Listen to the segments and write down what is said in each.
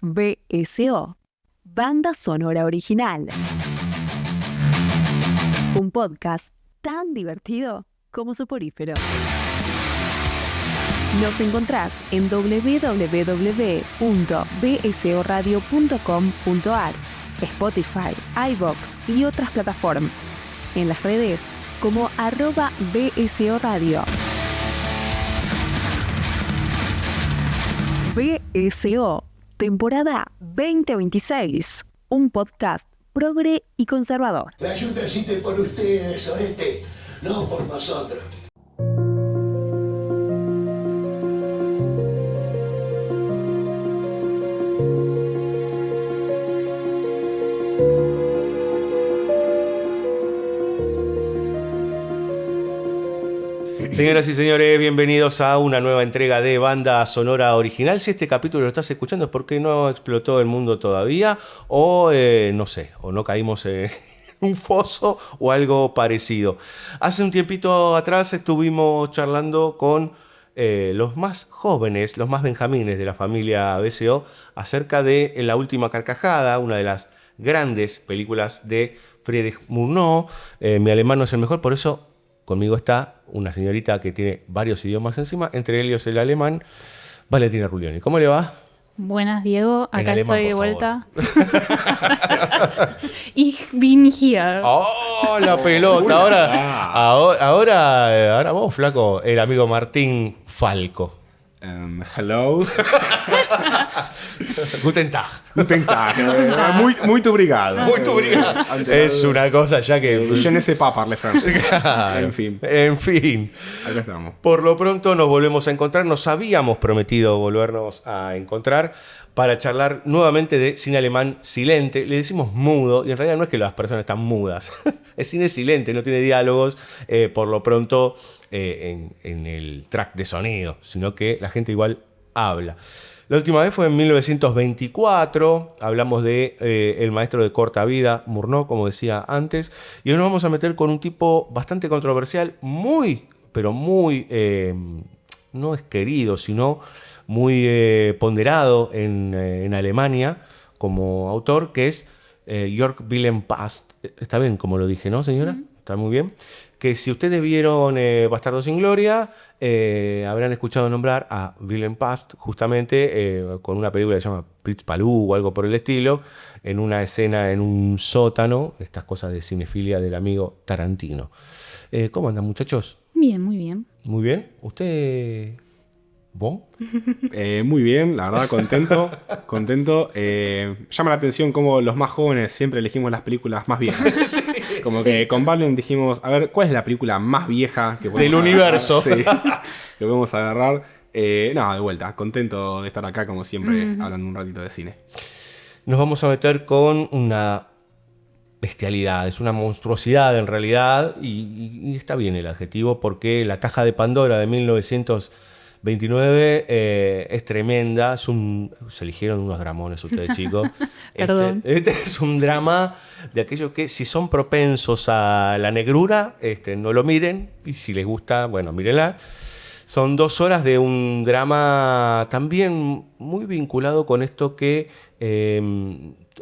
BSO, Banda Sonora Original. Un podcast tan divertido como soporífero. Nos encontrás en www.bsoradio.com.ar, Spotify, iVoox y otras plataformas. En las redes como @BSO Radio. BSO, temporada 2026. Un podcast progre y conservador. La ayuda existe por ustedes, Oreste, no por nosotros. Señoras y señores, bienvenidos a una nueva entrega de Banda Sonora Original. Si este capítulo lo estás escuchando es porque no explotó el mundo todavía o no sé, o no caímos en un foso o algo parecido. Hace un tiempito atrás estuvimos charlando con los más jóvenes, los más benjamines de la familia BSO acerca de La Última Carcajada, una de las grandes películas de Friedrich Murnau. Mi alemán no es el mejor, por eso conmigo está una señorita que tiene varios idiomas encima, entre ellos el alemán, Valentina Ruglioni. ¿Cómo le va? Buenas, Diego. Acá alemán, estoy de por vuelta. Ich bin hier. ¡Oh, la pelota! Ahora vos, flaco, el amigo Martín Falco. Hello. Guten Tag. Guten Tag. Muito obrigado. Muito obrigado. Es una cosa ya que... Je ne sais pas parler français. Claro. En fin. Acá estamos. Por lo pronto nos volvemos a encontrar. Nos habíamos prometido volvernos a encontrar para charlar nuevamente de cine alemán silente. Le decimos mudo y en realidad no es que las personas están mudas. Es cine silente, no tiene diálogos por lo pronto en el track de sonido, sino que la gente igual habla. La última vez fue en 1924, hablamos de el maestro de corta vida, Murnau, como decía antes, y hoy nos vamos a meter con un tipo bastante controversial, pero muy, no es querido, sino muy ponderado en Alemania como autor, que es Jörg Wilhelm Past. Está bien como lo dije, ¿no, señora? Está muy bien. Que si ustedes vieron Bastardos sin Gloria, habrán escuchado nombrar a Wilhelm Past justamente con una película que se llama Pritz Palú o algo por el estilo, en una escena en un sótano, estas cosas de cinefilia del amigo Tarantino. ¿Cómo andan, muchachos? Bien, muy bien. Muy bien. ¿Usted... ¿Vos? Muy bien, la verdad, contento. Llama la atención cómo los más jóvenes siempre elegimos las películas más viejas. Sí, como que con Valen dijimos, a ver, ¿cuál es la película más vieja que del universo? Sí, que podemos agarrar. De vuelta, contento de estar acá como siempre, hablando un ratito de cine. Nos vamos a meter con una bestialidad, es una monstruosidad en realidad, y está bien el adjetivo porque La Caja de Pandora de 1929 es tremenda. Se eligieron unos dramones ustedes, chicos. Perdón. Este es un drama de aquellos que si son propensos a la negrura, no lo miren, y si les gusta, bueno, mírenla. Son 2 horas de un drama también muy vinculado con esto que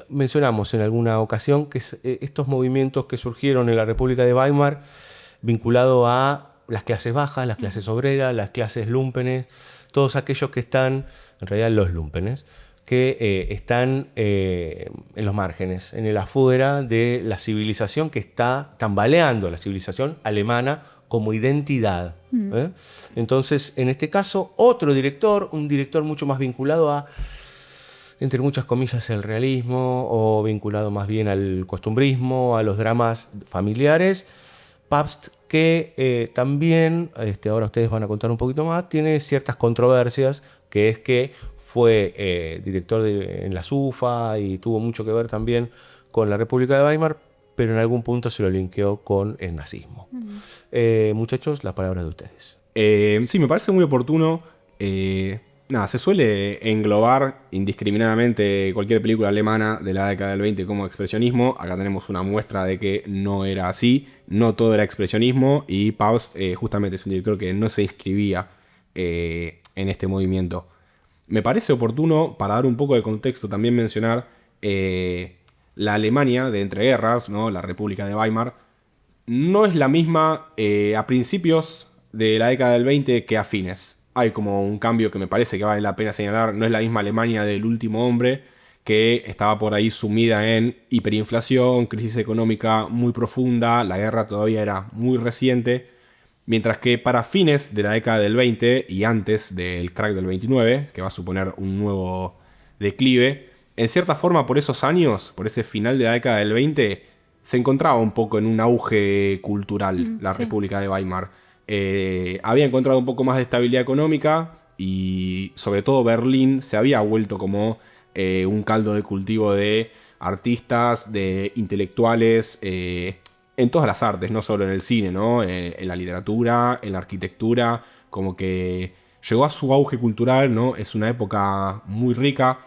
mencionamos en alguna ocasión, que es estos movimientos que surgieron en la República de Weimar, vinculado a las clases bajas, las clases obreras, las clases lúmpenes, todos aquellos que están, en realidad los lúmpenes, que están en los márgenes, en el afuera de la civilización que está tambaleando, la civilización alemana como identidad. Entonces, en este caso, otro director, un director mucho más vinculado a, entre muchas comillas, el realismo, o vinculado más bien al costumbrismo, a los dramas familiares, Pabst, que también, ahora ustedes van a contar un poquito más, tiene ciertas controversias, que es que fue director en la SUFA y tuvo mucho que ver también con la República de Weimar, pero en algún punto se lo linkeó con el nazismo. Muchachos, la palabra de ustedes. Sí, me parece muy oportuno. Se suele englobar indiscriminadamente cualquier película alemana de la década del 20 como expresionismo. Acá tenemos una muestra de que no era así, no todo era expresionismo, y Pabst justamente es un director que no se inscribía en este movimiento. Me parece oportuno, para dar un poco de contexto, también mencionar la Alemania de entreguerras, ¿no? La República de Weimar, no es la misma a principios de la década del 20 que a fines. Hay como un cambio que me parece que vale la pena señalar. No es la misma Alemania del último hombre, que estaba por ahí sumida en hiperinflación, crisis económica muy profunda, la guerra todavía era muy reciente, mientras que para fines de la década del 20 y antes del crack del 29, que va a suponer un nuevo declive, en cierta forma por esos años, por ese final de la década del 20, se encontraba un poco en un auge cultural la sí. República de Weimar. Había encontrado un poco más de estabilidad económica y sobre todo Berlín se había vuelto como un caldo de cultivo de artistas, de intelectuales, en todas las artes, no solo en el cine, ¿no? En la literatura, en la arquitectura, como que llegó a su auge cultural, ¿no? Es una época muy rica.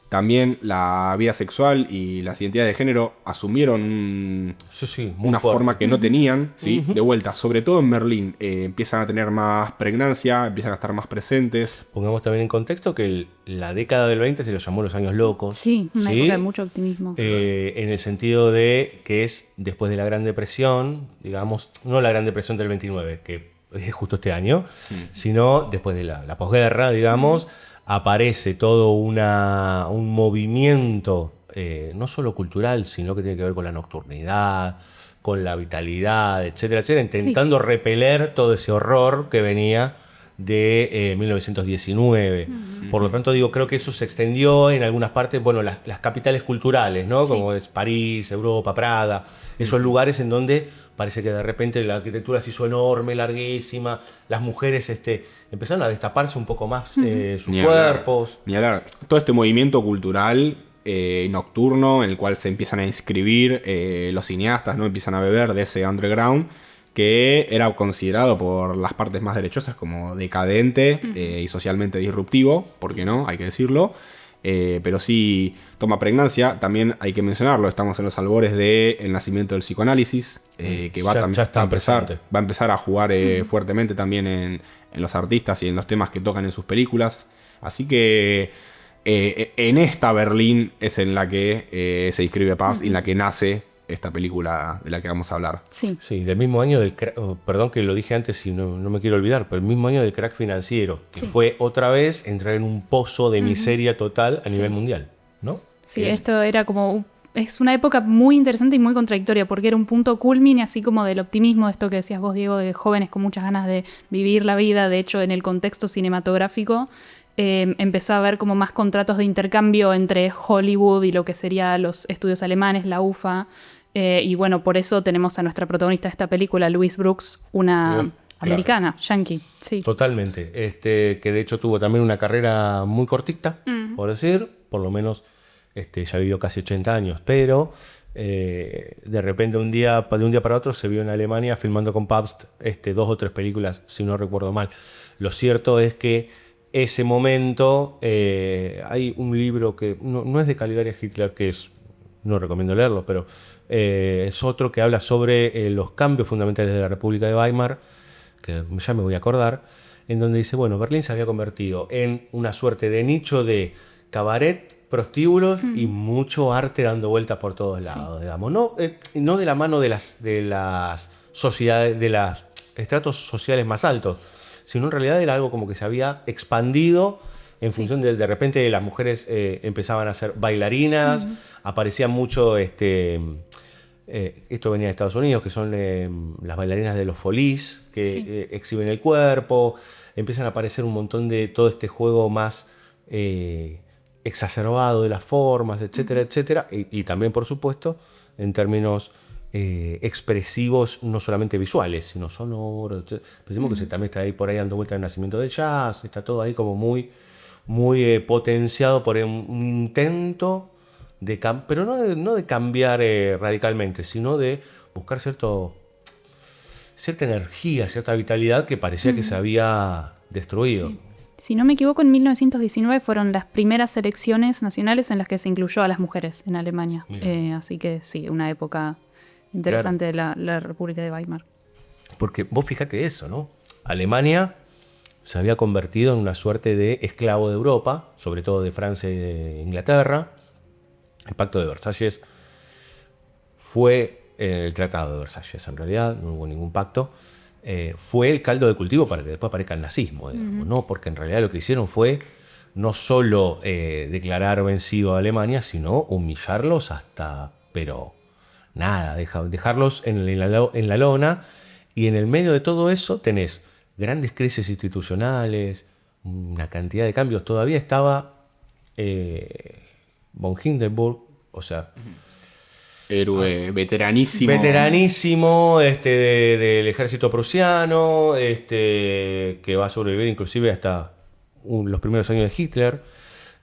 También la vida sexual y las identidades de género asumieron Sí, una fuerte. forma que no tenían, ¿sí? De vuelta, sobre todo en Berlín, empiezan a tener más pregnancia, empiezan a estar más presentes. Pongamos también en contexto que la década del 20 se lo llamó los años locos. Sí, una época de mucho optimismo. En el sentido de que es después de la Gran Depresión, digamos, no la Gran Depresión del 29, que es justo este año, sino después de la posguerra, digamos, aparece todo un movimiento, no solo cultural, sino que tiene que ver con la nocturnidad, con la vitalidad, etcétera, etcétera, intentando repeler todo ese horror que venía de 1919. Por lo tanto, digo, creo que eso se extendió en algunas partes, bueno, las capitales culturales, ¿no? Sí. Como es París, Europa, Praga, esos lugares en donde parece que de repente la arquitectura se hizo enorme, larguísima, las mujeres empezaron a destaparse un poco más sus Ni hablar, cuerpos. ni hablar. Todo este movimiento cultural nocturno en el cual se empiezan a inscribir los cineastas, ¿no? Empiezan a beber de ese underground que era considerado por las partes más derechosas como decadente y socialmente disruptivo, ¿por qué no? Hay que decirlo. Pero sí toma pregnancia. También hay que mencionarlo, estamos en los albores del nacimiento del psicoanálisis, que Ya está presente. va a empezar a jugar fuertemente también en los artistas y en los temas que tocan en sus películas. Así que en esta Berlín es en la que se inscribe Paz y en la que nace esta película de la que vamos a hablar. Sí. Sí, del mismo año del crack, perdón que lo dije antes y no me quiero olvidar, pero el mismo año del crack financiero, que Sí. fue otra vez entrar en un pozo de miseria total a nivel mundial, ¿no? Sí, esto era como... Es una época muy interesante y muy contradictoria porque era un punto culmine así como del optimismo, de esto que decías vos, Diego, de jóvenes con muchas ganas de vivir la vida. De hecho, en el contexto cinematográfico empezó a haber como más contratos de intercambio entre Hollywood y lo que serían los estudios alemanes, la UFA. Y bueno, por eso tenemos a nuestra protagonista de esta película, Louise Brooks, una Claro. americana, yankee. Sí. Totalmente. Que de hecho tuvo también una carrera muy cortita, por decir, por lo menos ya vivió casi 80 años, pero de repente de un día para otro se vio en Alemania filmando con Pabst 2 o 3 películas, si no recuerdo mal. Lo cierto es que ese momento, hay un libro que no es de Caligari Hitler, que no recomiendo leerlo, pero es otro que habla sobre los cambios fundamentales de la República de Weimar, que ya me voy a acordar, en donde dice, bueno, Berlín se había convertido en una suerte de nicho de cabaret, prostíbulos y mucho arte dando vueltas por todos lados, digamos. No de la mano de las sociedades, de los estratos sociales más altos, sino en realidad era algo como que se había expandido en función de repente las mujeres empezaban a ser bailarinas, aparecían mucho, esto venía de Estados Unidos, que son las bailarinas de los Folies, que exhiben el cuerpo, empiezan a aparecer un montón de todo este juego más exacerbado de las formas, etcétera, etcétera, y también, por supuesto, en términos expresivos, no solamente visuales, sino sonoros, etcétera. Pensemos que también está ahí por ahí dando vuelta el nacimiento del jazz, está todo ahí como muy potenciado por un intento pero no de cambiar radicalmente, sino de buscar cierta energía, cierta vitalidad que parecía que se había destruido. Sí. Si no me equivoco, en 1919 fueron las primeras elecciones nacionales en las que se incluyó a las mujeres en Alemania. Así que sí, una época interesante de la República de Weimar. Porque vos fijate eso, ¿no? Alemania se había convertido en una suerte de esclavo de Europa, sobre todo de Francia y de Inglaterra. El Pacto de Versalles fue el Tratado de Versalles, en realidad, no hubo ningún pacto. Fue el caldo de cultivo para que después aparezca el nazismo, digamos, ¿no? Porque en realidad lo que hicieron fue no solo declarar vencido a Alemania, sino humillarlos hasta, pero nada, dejarlos en la lona. Y en el medio de todo eso tenés grandes crisis institucionales, una cantidad de cambios. Todavía estaba von Hindenburg, o sea... Héroe veteranísimo. Veteranísimo del ejército prusiano, que va a sobrevivir inclusive hasta los primeros años de Hitler.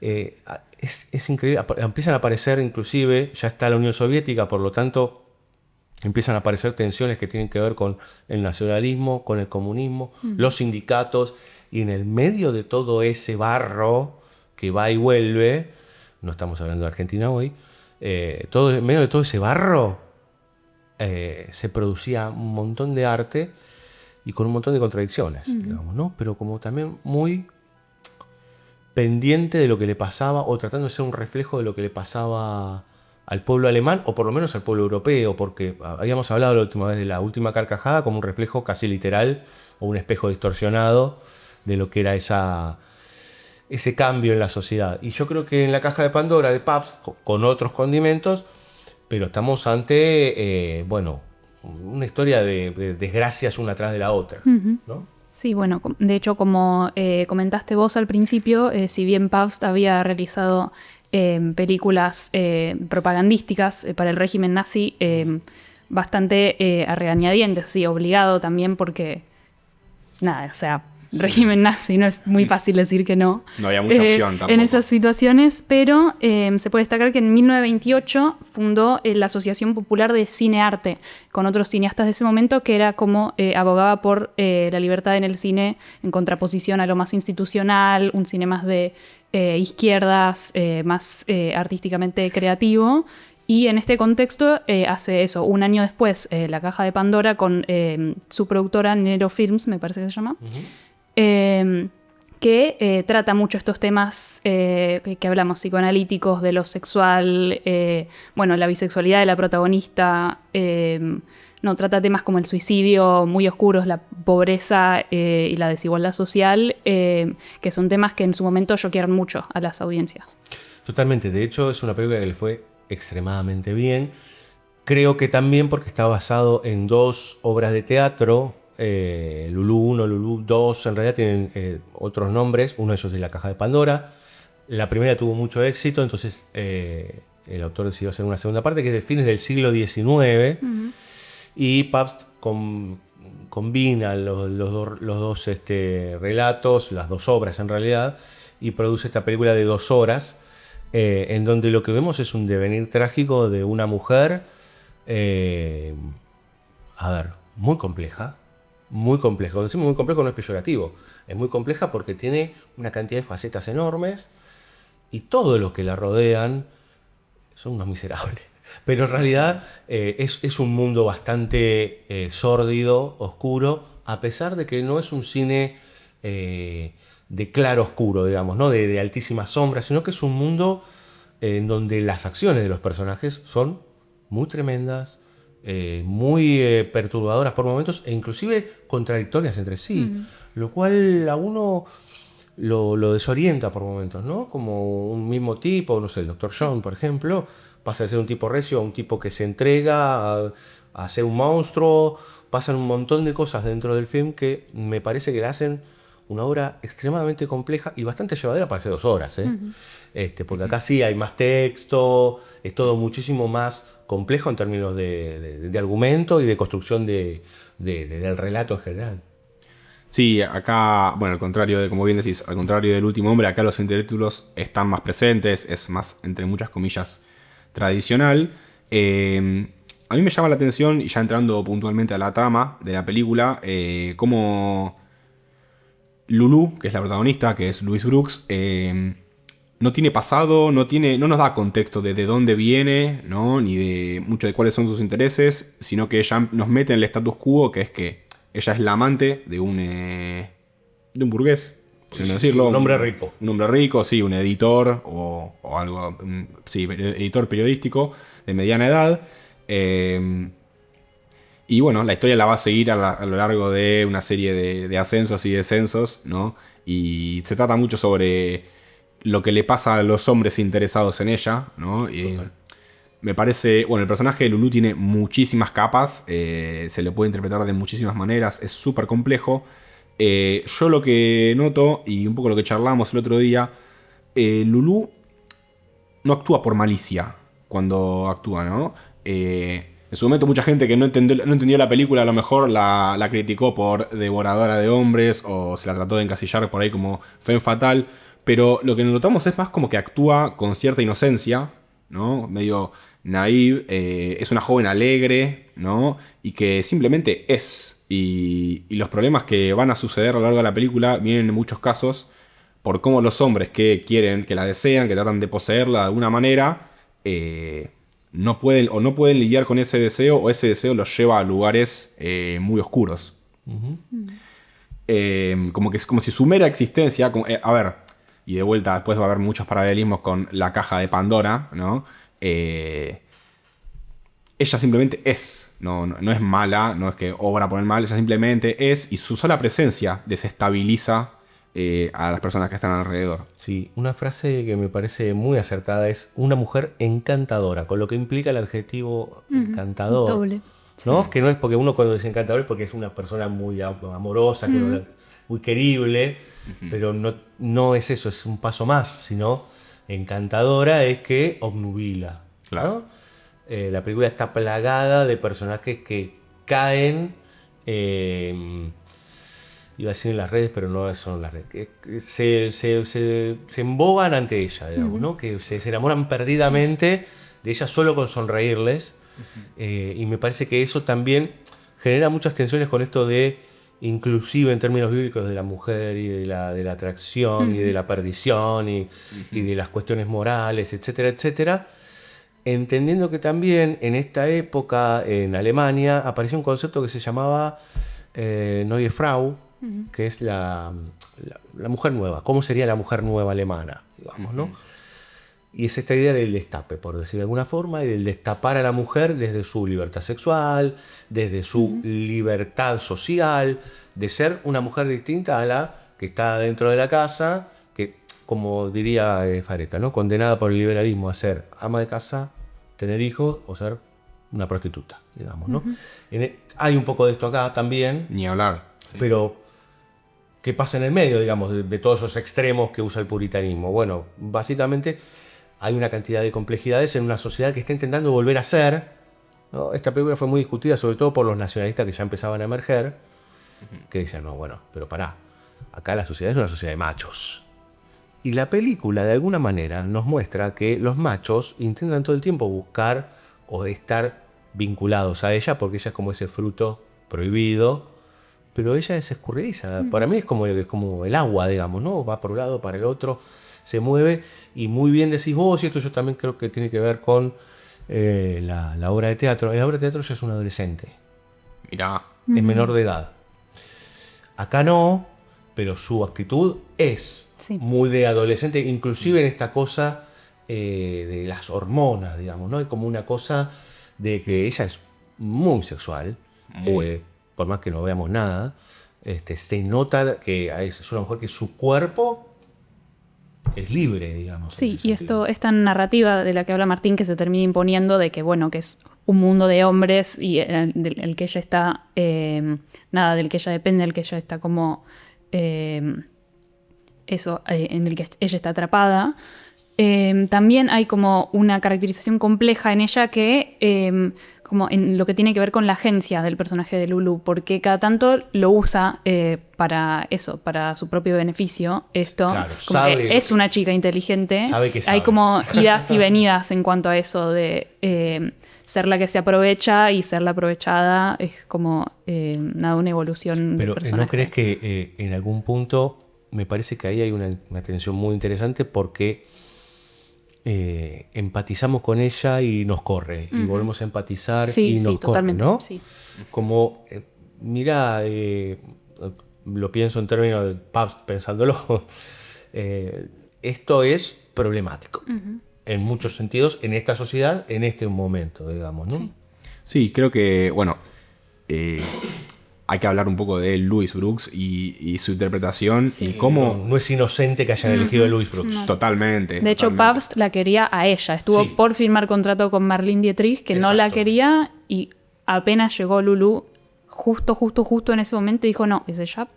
Es increíble. Empiezan a aparecer inclusive, ya está la Unión Soviética, por lo tanto empiezan a aparecer tensiones que tienen que ver con el nacionalismo, con el comunismo, los sindicatos, y en el medio de todo ese barro que va y vuelve, no estamos hablando de Argentina hoy, en medio de todo ese barro se producía un montón de arte y con un montón de contradicciones, digamos, ¿no? Pero como también muy pendiente de lo que le pasaba, o tratando de ser un reflejo de lo que le pasaba al pueblo alemán, o por lo menos al pueblo europeo, porque habíamos hablado la última vez de la última carcajada como un reflejo casi literal, o un espejo distorsionado de lo que era ese cambio en la sociedad. Y yo creo que en la caja de Pandora de Pabst, con otros condimentos, pero estamos ante, una historia de desgracias una tras de la otra, ¿no? Sí, bueno, de hecho, como comentaste vos al principio, si bien Pabst había realizado películas propagandísticas para el régimen nazi, bastante a regañadientes, sí, obligado también porque, nada, o sea, régimen nazi, no es muy fácil decir que no. No había mucha opción tampoco. En esas situaciones, pero se puede destacar que en 1928 fundó la Asociación Popular de Cine-Arte con otros cineastas de ese momento, que era como abogaba por la libertad en el cine en contraposición a lo más institucional, un cine más de izquierdas, más artísticamente creativo. Y en este contexto hace eso, un año después, La Caja de Pandora con su productora Nero Films, me parece que se llama, que trata mucho estos temas que hablamos, psicoanalíticos, de lo sexual, la bisexualidad de la protagonista, trata temas como el suicidio muy oscuros, la pobreza y la desigualdad social, que son temas que en su momento choquearon mucho a las audiencias. Totalmente, de hecho es una película que le fue extremadamente bien. Creo que también porque está basado en dos obras de teatro, Lulú 1, Lulú 2, en realidad tienen otros nombres, uno de ellos es La Caja de Pandora. La primera tuvo mucho éxito, entonces el autor decidió hacer una segunda parte que es de fines del siglo XIX, y Pabst combina los dos relatos, las dos obras en realidad, y produce esta película de 2 horas, en donde lo que vemos es un devenir trágico de una mujer, muy compleja. Muy complejo. Cuando decimos muy complejo no es peyorativo. Es muy compleja porque tiene una cantidad de facetas enormes y todos los que la rodean son unos miserables. Pero en realidad es un mundo bastante sórdido, oscuro, a pesar de que no es un cine de claro oscuro, digamos, ¿no? De altísimas sombras, sino que es un mundo en donde las acciones de los personajes son muy tremendas, muy perturbadoras por momentos e inclusive contradictorias entre sí, lo cual a uno lo desorienta por momentos, ¿no? Como un mismo tipo, no sé, el Dr. John, por ejemplo, pasa de ser un tipo recio a un tipo que se entrega a ser un monstruo. Pasan un montón de cosas dentro del film que me parece que le hacen una obra extremadamente compleja y bastante llevadera para hacer 2 horas, porque acá sí hay más texto, es todo muchísimo más complejo en términos de argumento y de construcción del relato en general. Sí, acá, bueno, al contrario de, como bien decís, al contrario del Último Hombre, acá los intertítulos están más presentes, es más, entre muchas comillas, tradicional. A mí me llama la atención, y ya entrando puntualmente a la trama de la película, cómo Lulú, que es la protagonista, que es Louise Brooks, no tiene pasado, no nos da contexto de dónde viene, ¿no? Ni de mucho de cuáles son sus intereses, sino que ella nos mete en el status quo, que es que ella es la amante de un de un burgués, sin decirlo. un hombre rico. Un hombre rico, sí, un editor o algo, sí, editor periodístico de mediana edad. Y bueno, la historia la va a seguir a lo largo de una serie de ascensos y descensos, ¿no? Y se trata mucho sobre lo que le pasa a los hombres interesados en ella, ¿no? Me parece, bueno, el personaje de Lulu tiene muchísimas capas, se le puede interpretar de muchísimas maneras, es súper complejo. Yo lo que noto, y un poco lo que charlamos el otro día, Lulu no actúa por malicia cuando actúa, ¿no? En su momento mucha gente que no entendió la película a lo mejor la criticó por devoradora de hombres o se la trató de encasillar por ahí como femme fatal, pero lo que notamos es más como que actúa con cierta inocencia, ¿no? Medio naive, es una joven alegre, ¿no? Y que simplemente es. Y los problemas que van a suceder a lo largo de la película vienen en muchos casos por cómo los hombres que quieren, que la desean, que tratan de poseerla de alguna manera, no pueden lidiar con ese deseo, o ese deseo los lleva a lugares muy oscuros. Como si su mera existencia, a ver, y de vuelta después va a haber muchos paralelismos con la caja de Pandora, ¿no? Ella simplemente es, no es mala, no es que obra por el mal, ella simplemente es, y su sola presencia desestabiliza a las personas que están alrededor. Sí, una frase que me parece muy acertada es una mujer encantadora, con lo que implica el adjetivo encantador. Doble. ¿No? Sí. Que no es porque uno cuando dice encantador es porque es una persona muy amorosa, muy querible, pero no es eso, es un paso más, sino encantadora es que obnubila. Claro. ¿No? La película está plagada de personajes que caen, iba a decir en las redes, pero no son las redes, que se emboban ante ella, digamos, ¿no? Que se enamoran perdidamente de ella solo con sonreírles. Y me parece que eso también genera muchas tensiones con esto de, inclusive en términos bíblicos, de la mujer y de la atracción y de la perdición y de las cuestiones morales, etcétera, etcétera. Entendiendo que también en esta época en Alemania apareció un concepto que se llamaba Neue Frau, que es la mujer nueva. ¿Cómo sería la mujer nueva alemana? Digamos, ¿no? Y es esta idea del destape, por decir de alguna forma, y del destapar a la mujer desde su libertad sexual, desde su libertad social, de ser una mujer distinta a la que está dentro de la casa, que, como diría Fareta, ¿no? Condenada por el liberalismo a ser ama de casa, tener hijos o ser una prostituta, digamos, ¿no? Hay un poco de esto acá también. Ni hablar. Sí. Pero, ¿qué pasa en el medio, digamos, de todos esos extremos que usa el puritanismo? Bueno, básicamente hay una cantidad de complejidades en una sociedad que está intentando volver a ser, ¿no? Esta película fue muy discutida, sobre todo por los nacionalistas que ya empezaban a emerger, que decían, no, bueno, pero pará, acá la sociedad es una sociedad de machos. Y la película, de alguna manera, nos muestra que los machos intentan todo el tiempo buscar o estar vinculados a ella, porque ella es como ese fruto prohibido, pero ella es escurridiza. Para mí es como el agua, digamos, ¿no? Va por un lado, para el otro, se mueve, y muy bien decís vos, y esto yo también creo que tiene que ver con la obra de teatro. En la obra de teatro ella es una adolescente. Mirá. Es menor de edad. Acá no, pero su actitud es muy de adolescente, inclusive en esta cosa de las hormonas, digamos, ¿no? Hay como una cosa de que ella es muy sexual, por más que no veamos nada, se nota que es una mujer que su cuerpo es libre, digamos. Sí, y esta narrativa de la que habla Martín, que se termina imponiendo de que, bueno, que es un mundo de hombres y el que ella está, del que ella depende, del que ella está como, en el que ella está atrapada. También hay como una caracterización compleja en ella que, como en lo que tiene que ver con la agencia del personaje de Lulu, porque cada tanto lo usa para eso, para su propio beneficio. Esto, claro, como que es una chica inteligente. Sabe que sabe. Hay como idas y venidas en cuanto a eso de ser la que se aprovecha y ser la aprovechada. Es como una evolución del personaje. Pero ¿no crees que en algún punto me parece que ahí hay una tensión muy interesante porque empatizamos con ella y nos corre, y volvemos a empatizar y nos corre, totalmente, ¿no? Sí. Como, mira, lo pienso en términos de Pabst pensándolo, esto es problemático en muchos sentidos en esta sociedad, en este momento, digamos, ¿no? Sí. Sí, creo que, bueno, hay que hablar un poco de Louis Brooks y su interpretación Sí. y cómo... No es inocente que hayan elegido a Louis Brooks. Totalmente. De hecho, totalmente. Pabst la quería a ella. Estuvo Sí. por firmar contrato con Marlene Dietrich, que no la Exacto. quería, y apenas llegó Lulu, justo en ese momento, dijo, no, es ella,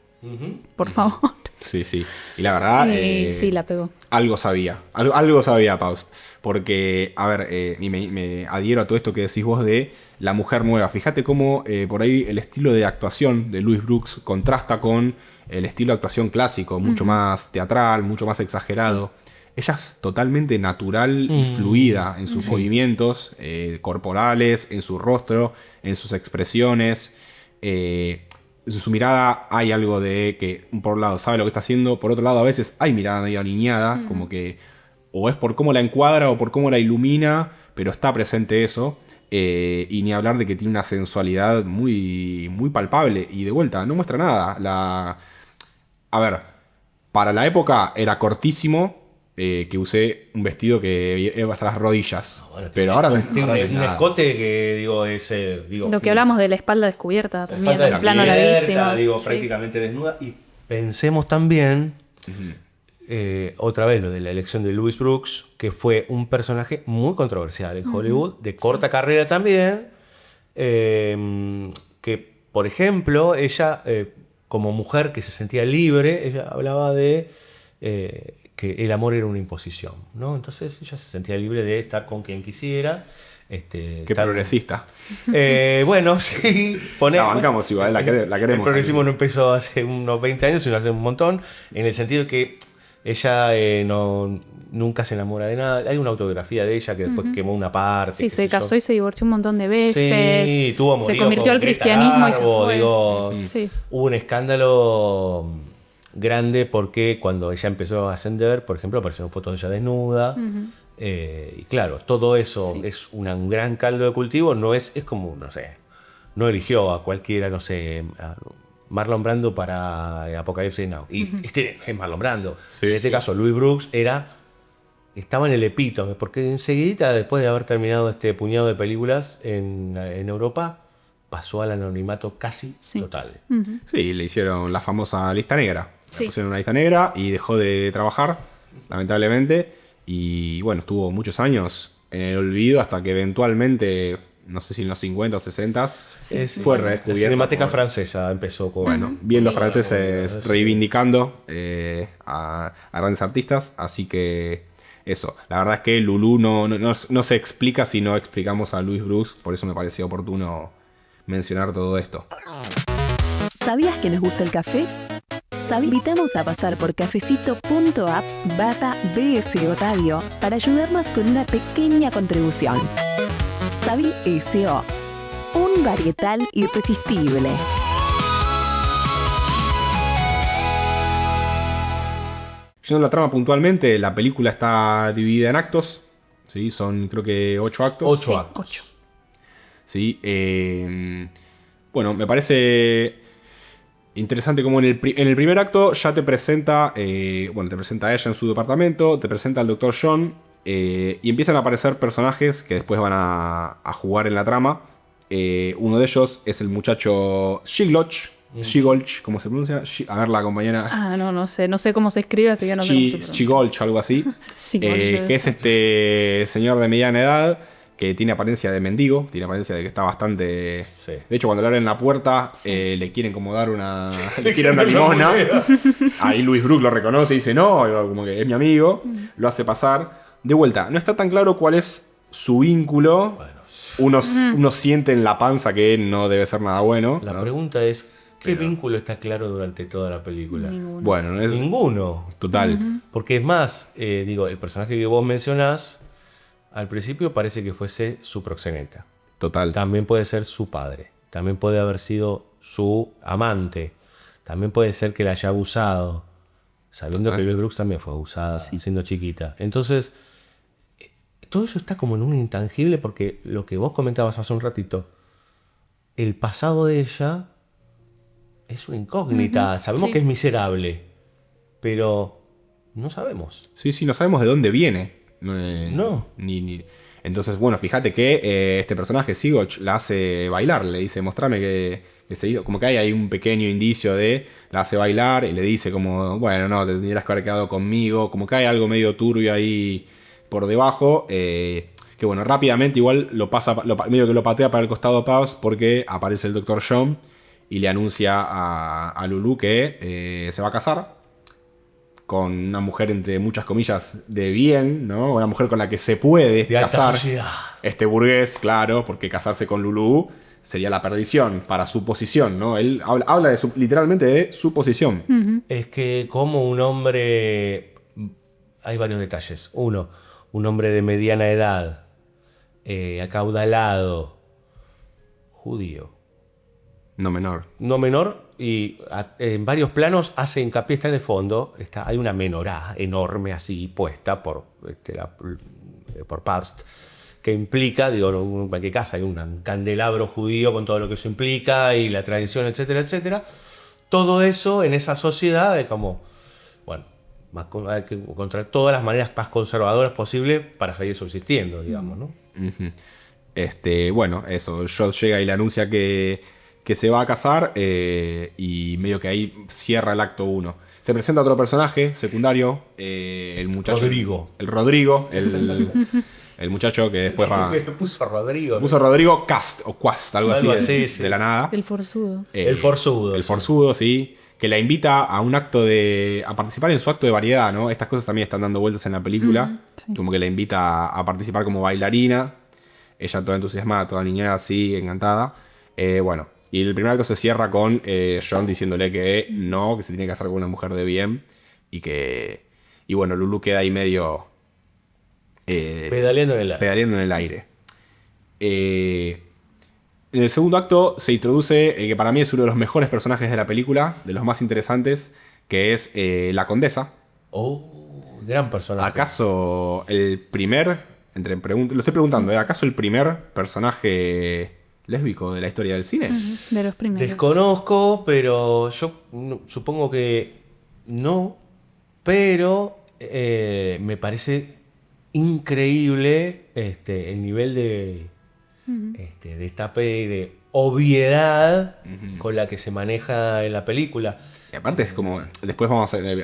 por favor. Sí, sí. Y la verdad... Y sí, la pegó. Algo sabía. Algo sabía Pabst. Porque, a ver, y me adhiero a todo esto que decís vos de la mujer nueva. Fíjate cómo por ahí el estilo de actuación de Louis Brooks contrasta con el estilo de actuación clásico, mucho más teatral, mucho más exagerado. Ella es totalmente natural y fluida en sus movimientos corporales, en su rostro, en sus expresiones. En su mirada hay algo de que, por un lado, sabe lo que está haciendo, por otro lado, a veces hay mirada medio alineada, como que o es por cómo la encuadra o por cómo la ilumina, pero está presente eso. Y ni hablar de que tiene una sensualidad muy, muy palpable. Y de vuelta, no muestra nada. A ver, para la época era cortísimo que usé un vestido que iba hasta las rodillas. Bueno, pero ahora no tiene es un nada. escote que, digo, es... digo, Lo que hablamos de la espalda descubierta también, espalda un plano descubierta, larguísimo. digo, Sí. prácticamente desnuda. Y pensemos también, otra vez, lo de la elección de Louis Brooks, que fue un personaje muy controversial en Hollywood, de corta carrera también, que, por ejemplo, ella, como mujer que se sentía libre, ella hablaba de que el amor era una imposición, ¿no? Entonces ella se sentía libre de estar con quien quisiera. Qué progresista. Bueno, sí. La bancamos igual, la queremos. El progresismo aquí. no empezó hace unos 20 años, sino hace un montón, en el sentido de que ella nunca se enamora de nada. Hay una autobiografía de ella que después quemó una parte. Sí, qué se sé yo. casó y se divorció un montón de veces. Sí, tuvo se amorío convirtió con al Greta cristianismo y se Garbo, fue. digo, Sí. hubo un escándalo grande porque cuando ella empezó a ascender, por ejemplo, aparecieron fotos de ella desnuda. Y claro, todo eso Sí. es un gran caldo de cultivo. No es como, no sé, no eligió a cualquiera, no sé, a Marlon Brando para Apocalypse Now. Y este es Marlon Brando. Sí, En este sí. caso, Louis Brooks estaba en el epítome, porque enseguida, después de haber terminado este puñado de películas en Europa, pasó al anonimato casi Sí. total. Sí, le hicieron la famosa lista negra. Sí. Le pusieron una lista negra y dejó de trabajar, lamentablemente. Y bueno, estuvo muchos años en el olvido hasta que eventualmente, no sé si en los 50 o 60, Sí, fue La redescubierto. Cinemateca por- Francesa empezó con... Bueno, viendo Sí. franceses Sí. reivindicando a grandes artistas. Así que eso, la verdad es que Lulú no se explica si no explicamos a Louis Brooks. Por eso me parecía oportuno mencionar todo esto. ¿Sabías que nos gusta el café? Te invitamos a pasar por cafecito.app/BSOtadio para ayudarnos con una pequeña contribución. Tabi SO, un varietal irresistible. Yendo a la trama puntualmente, la película está dividida en actos. ¿Sí? Son creo que 8 actos. 8 Sí, actos. 8. ¿Sí? Bueno, me parece interesante como en el primer acto ya te presenta, te presenta a ella en su departamento, te presenta al Dr. John, y empiezan a aparecer personajes que después van a jugar en la trama. Uno de ellos es el muchacho Shigloch, ¿cómo se pronuncia? A ver la compañera. Ah, no sé cómo se escribe, así que no sé cómo se pronuncia. Shigolch, algo así. Shigolch, Que es este señor de mediana edad que tiene apariencia de mendigo, tiene apariencia de que está bastante... Sí. De hecho, cuando le abren la puerta, le quieren como dar una... le quieren una limosna. Ahí Louis Brooks lo reconoce y dice, no, como que es mi amigo. Lo hace pasar. De vuelta, no está tan claro cuál es su vínculo. Uno siente en la panza que no debe ser nada bueno. La ¿no? pregunta es, ¿qué Pero- vínculo está claro durante toda la película? Ninguno. Bueno, no es Ninguno. total. Porque es más, el personaje que vos mencionás, al principio parece que fuese su proxeneta. Total. También puede ser su padre. También puede haber sido su amante. También puede ser que la haya abusado. Sabiendo que Louis Brooks también fue abusada siendo chiquita. Entonces, todo eso está como en un intangible porque lo que vos comentabas hace un ratito, el pasado de ella es una incógnita. Sabemos sí. que es miserable, pero no sabemos. Sí, no sabemos de dónde viene. No. Entonces, bueno, fíjate que este personaje, Sigurd, la hace bailar. Le dice, mostrame que se hizo. Como que hay ahí un pequeño indicio de la hace bailar y le dice como, bueno, no, te tendrías que haber quedado conmigo. Como que hay algo medio turbio ahí por debajo. Que bueno, rápidamente igual medio que lo patea para el costado Paz porque aparece el Dr. John y le anuncia a Lulu que se va a casar con una mujer, entre muchas comillas, de bien, ¿no? Una mujer con la que se puede De alta casar. sociedad. Este burgués, claro, porque casarse con Lulu sería la perdición para su posición, ¿no? Él habla literalmente de su posición. Es que como un hombre... Hay varios detalles. Uno, un hombre de mediana edad, acaudalado, judío. No menor. No menor, y en varios planos hace hincapié, está en el fondo, hay una menorá enorme así puesta por Pabst, que implica, digo, en cualquier casa hay un candelabro judío con todo lo que eso implica y la tradición, etcétera, etcétera. Todo eso en esa sociedad es como, bueno, hay que encontrar todas las maneras más conservadoras posibles para seguir subsistiendo, digamos, ¿no? Bueno, eso, Joss llega y le anuncia que se va a casar y medio que ahí cierra el acto 1. Se presenta otro personaje secundario, el muchacho... Rodrigo. El Rodrigo, el muchacho que después va... Puso Rodrigo. Puso Rodrigo Cast o Quast, algo Algo así, así, sí. de la nada. El forzudo. El forzudo. El Sí. forzudo, sí. Que la invita a un acto a participar en su acto de variedad, ¿no? Estas cosas también están dando vueltas en la película. Sí. Como que la invita a participar como bailarina. Ella toda entusiasmada, toda niñera así, encantada. Bueno, y el primer acto se cierra con John diciéndole que no, que se tiene que casar con una mujer de bien. Y bueno, Lulu queda ahí medio... Pedaleando en el aire. pedaleando en el aire. En el segundo acto se introduce el que para mí es uno de los mejores personajes de la película, de los más interesantes, que es la condesa. Oh, gran personaje. ¿Acaso el primer, lo estoy preguntando, ¿acaso el primer personaje lésbico de la historia del cine? De los primeros. Desconozco, pero yo supongo que no, pero me parece increíble el nivel de destape y de obviedad con la que se maneja en la película. Y aparte es como, después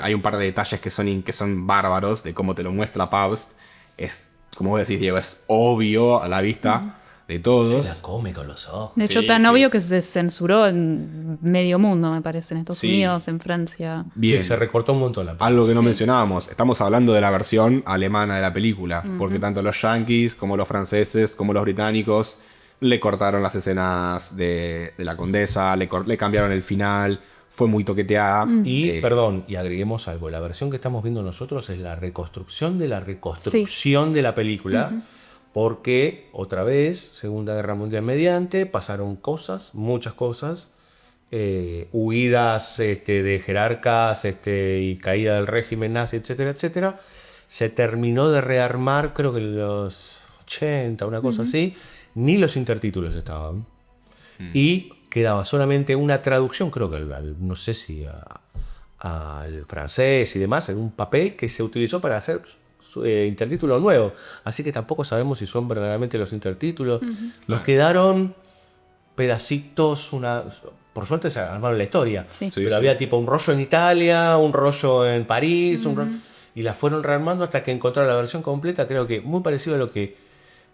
hay un par de detalles que son bárbaros de cómo te lo muestra Pabst. Es, como vos decís, Diego, es obvio a la vista de todos. Se la come con los ojos. De hecho, Sí, tan sí. obvio que se censuró en medio mundo, me parece, en Estados Sí. Unidos, en Francia. Bien. Sí, se recortó un montón la película. Algo que no Sí. mencionábamos, estamos hablando de la versión alemana de la película, porque tanto los yankees como los franceses como los británicos le cortaron las escenas de la condesa, le cambiaron el final, fue muy toqueteada. Y, perdón, y agreguemos algo, la versión que estamos viendo nosotros es la reconstrucción de la reconstrucción de la película, porque otra vez, Segunda Guerra Mundial mediante, pasaron cosas, muchas cosas, huidas de jerarcas y caída del régimen nazi, etcétera, etcétera. Se terminó de rearmar, creo que en los 80, una cosa así, ni los intertítulos estaban. Y quedaba solamente una traducción, creo que no sé si al francés y demás, en un papel que se utilizó para hacer intertítulo nuevo. Así que tampoco sabemos si son verdaderamente los intertítulos. Nos quedaron pedacitos, por suerte se armaron la historia. Sí. Sí, pero sí. había tipo un rollo en Italia, un rollo en París, y la fueron rearmando hasta que encontraron la versión completa, creo que muy parecido a lo que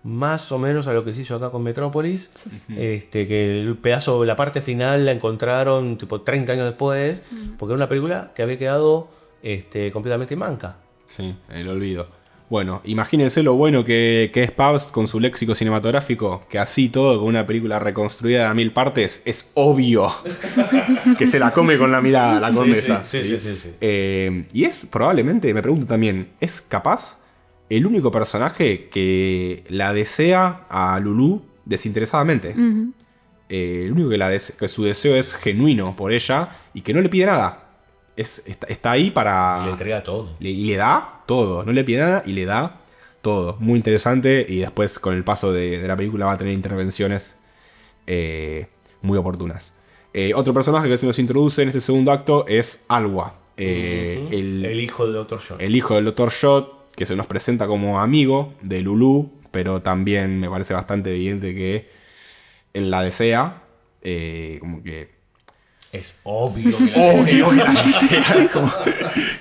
más o menos a lo que se hizo acá con Metrópolis, que el pedazo, la parte final la encontraron tipo 30 años después, porque era una película que había quedado completamente manca. Sí, el olvido. Bueno, imagínense lo bueno que es Pabst con su léxico cinematográfico, que así todo, con una película reconstruida a 1000 partes, es obvio que se la come con la mirada la condesa. Sí. Y es probablemente, me pregunto también, ¿es capaz el único personaje que la desea a Lulu desinteresadamente? El único que su deseo es genuino por ella y que no le pide nada. Está ahí para... Y le entrega todo. Y le da todo. No le pide nada y le da todo. Muy interesante. Y después, con el paso de la película, va a tener intervenciones muy oportunas. Otro personaje que se nos introduce en este segundo acto es Alwa. El hijo del Dr. John. El hijo del Dr. Shot, que se nos presenta como amigo de Lulu, pero también me parece bastante evidente que él la desea. Como que... Es obvio que la desea.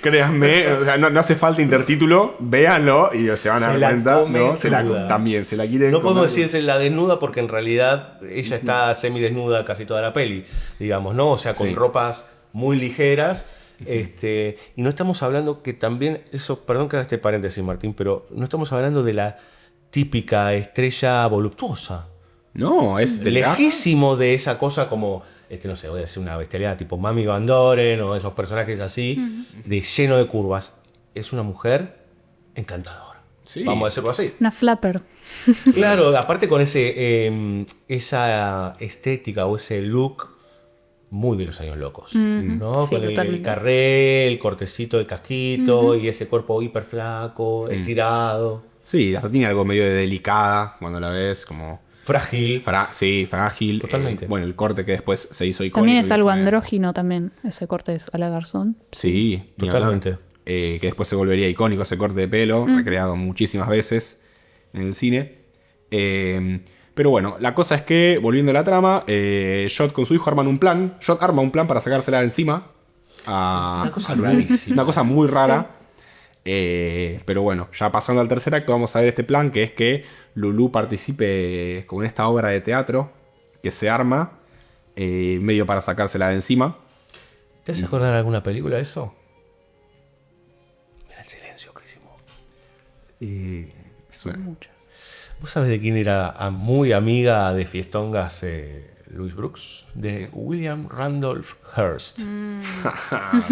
Créanme, o sea, no hace falta intertítulo, véanlo y se van a Se dar la cuenta. come cruda. También se la quiere No comer. podemos decirse la desnuda porque en realidad ella está semidesnuda casi toda la peli, digamos, ¿no? O sea, con Sí. ropas muy ligeras. Y no estamos hablando que también, eso, perdón que haga este paréntesis, Martín, pero no estamos hablando de la típica estrella voluptuosa. No, es delgada. Lejísimo de esa cosa como, no sé, voy a decir una bestialidad tipo Mami Van Doren o esos personajes así, de lleno de curvas. Es una mujer encantadora. Sí. Vamos a decirlo así. Una flapper. Claro, aparte con esa estética o ese look muy de los años locos, ¿no? Sí, Con el totalmente. carré, el cortecito del casquito y ese cuerpo hiper flaco, estirado, Sí, hasta tiene algo medio de delicada cuando la ves, como... frágil. frágil. Totalmente. Bueno, el corte que después se hizo icónico. También es y algo fue- andrógino también, ese corte es a la Garzón. Sí, ni Totalmente. hablar. Que después se volvería icónico ese corte de pelo, recreado muchísimas veces en el cine. Pero bueno, la cosa es que, volviendo a la trama, Shot con su hijo arman un plan. Shot arma un plan para sacársela de encima. Una cosa a Lulu. rarísima. Una cosa muy rara. Pero bueno, ya pasando al tercer acto, vamos a ver este plan, que es que Lulu participe con esta obra de teatro que se arma, medio para sacársela de encima. ¿Te hace acordar alguna película eso? Mira el silencio que hicimos. Suena. ¿Vos sabés de quién era muy amiga de Fiestongas Louis Brooks? De William Randolph Hearst.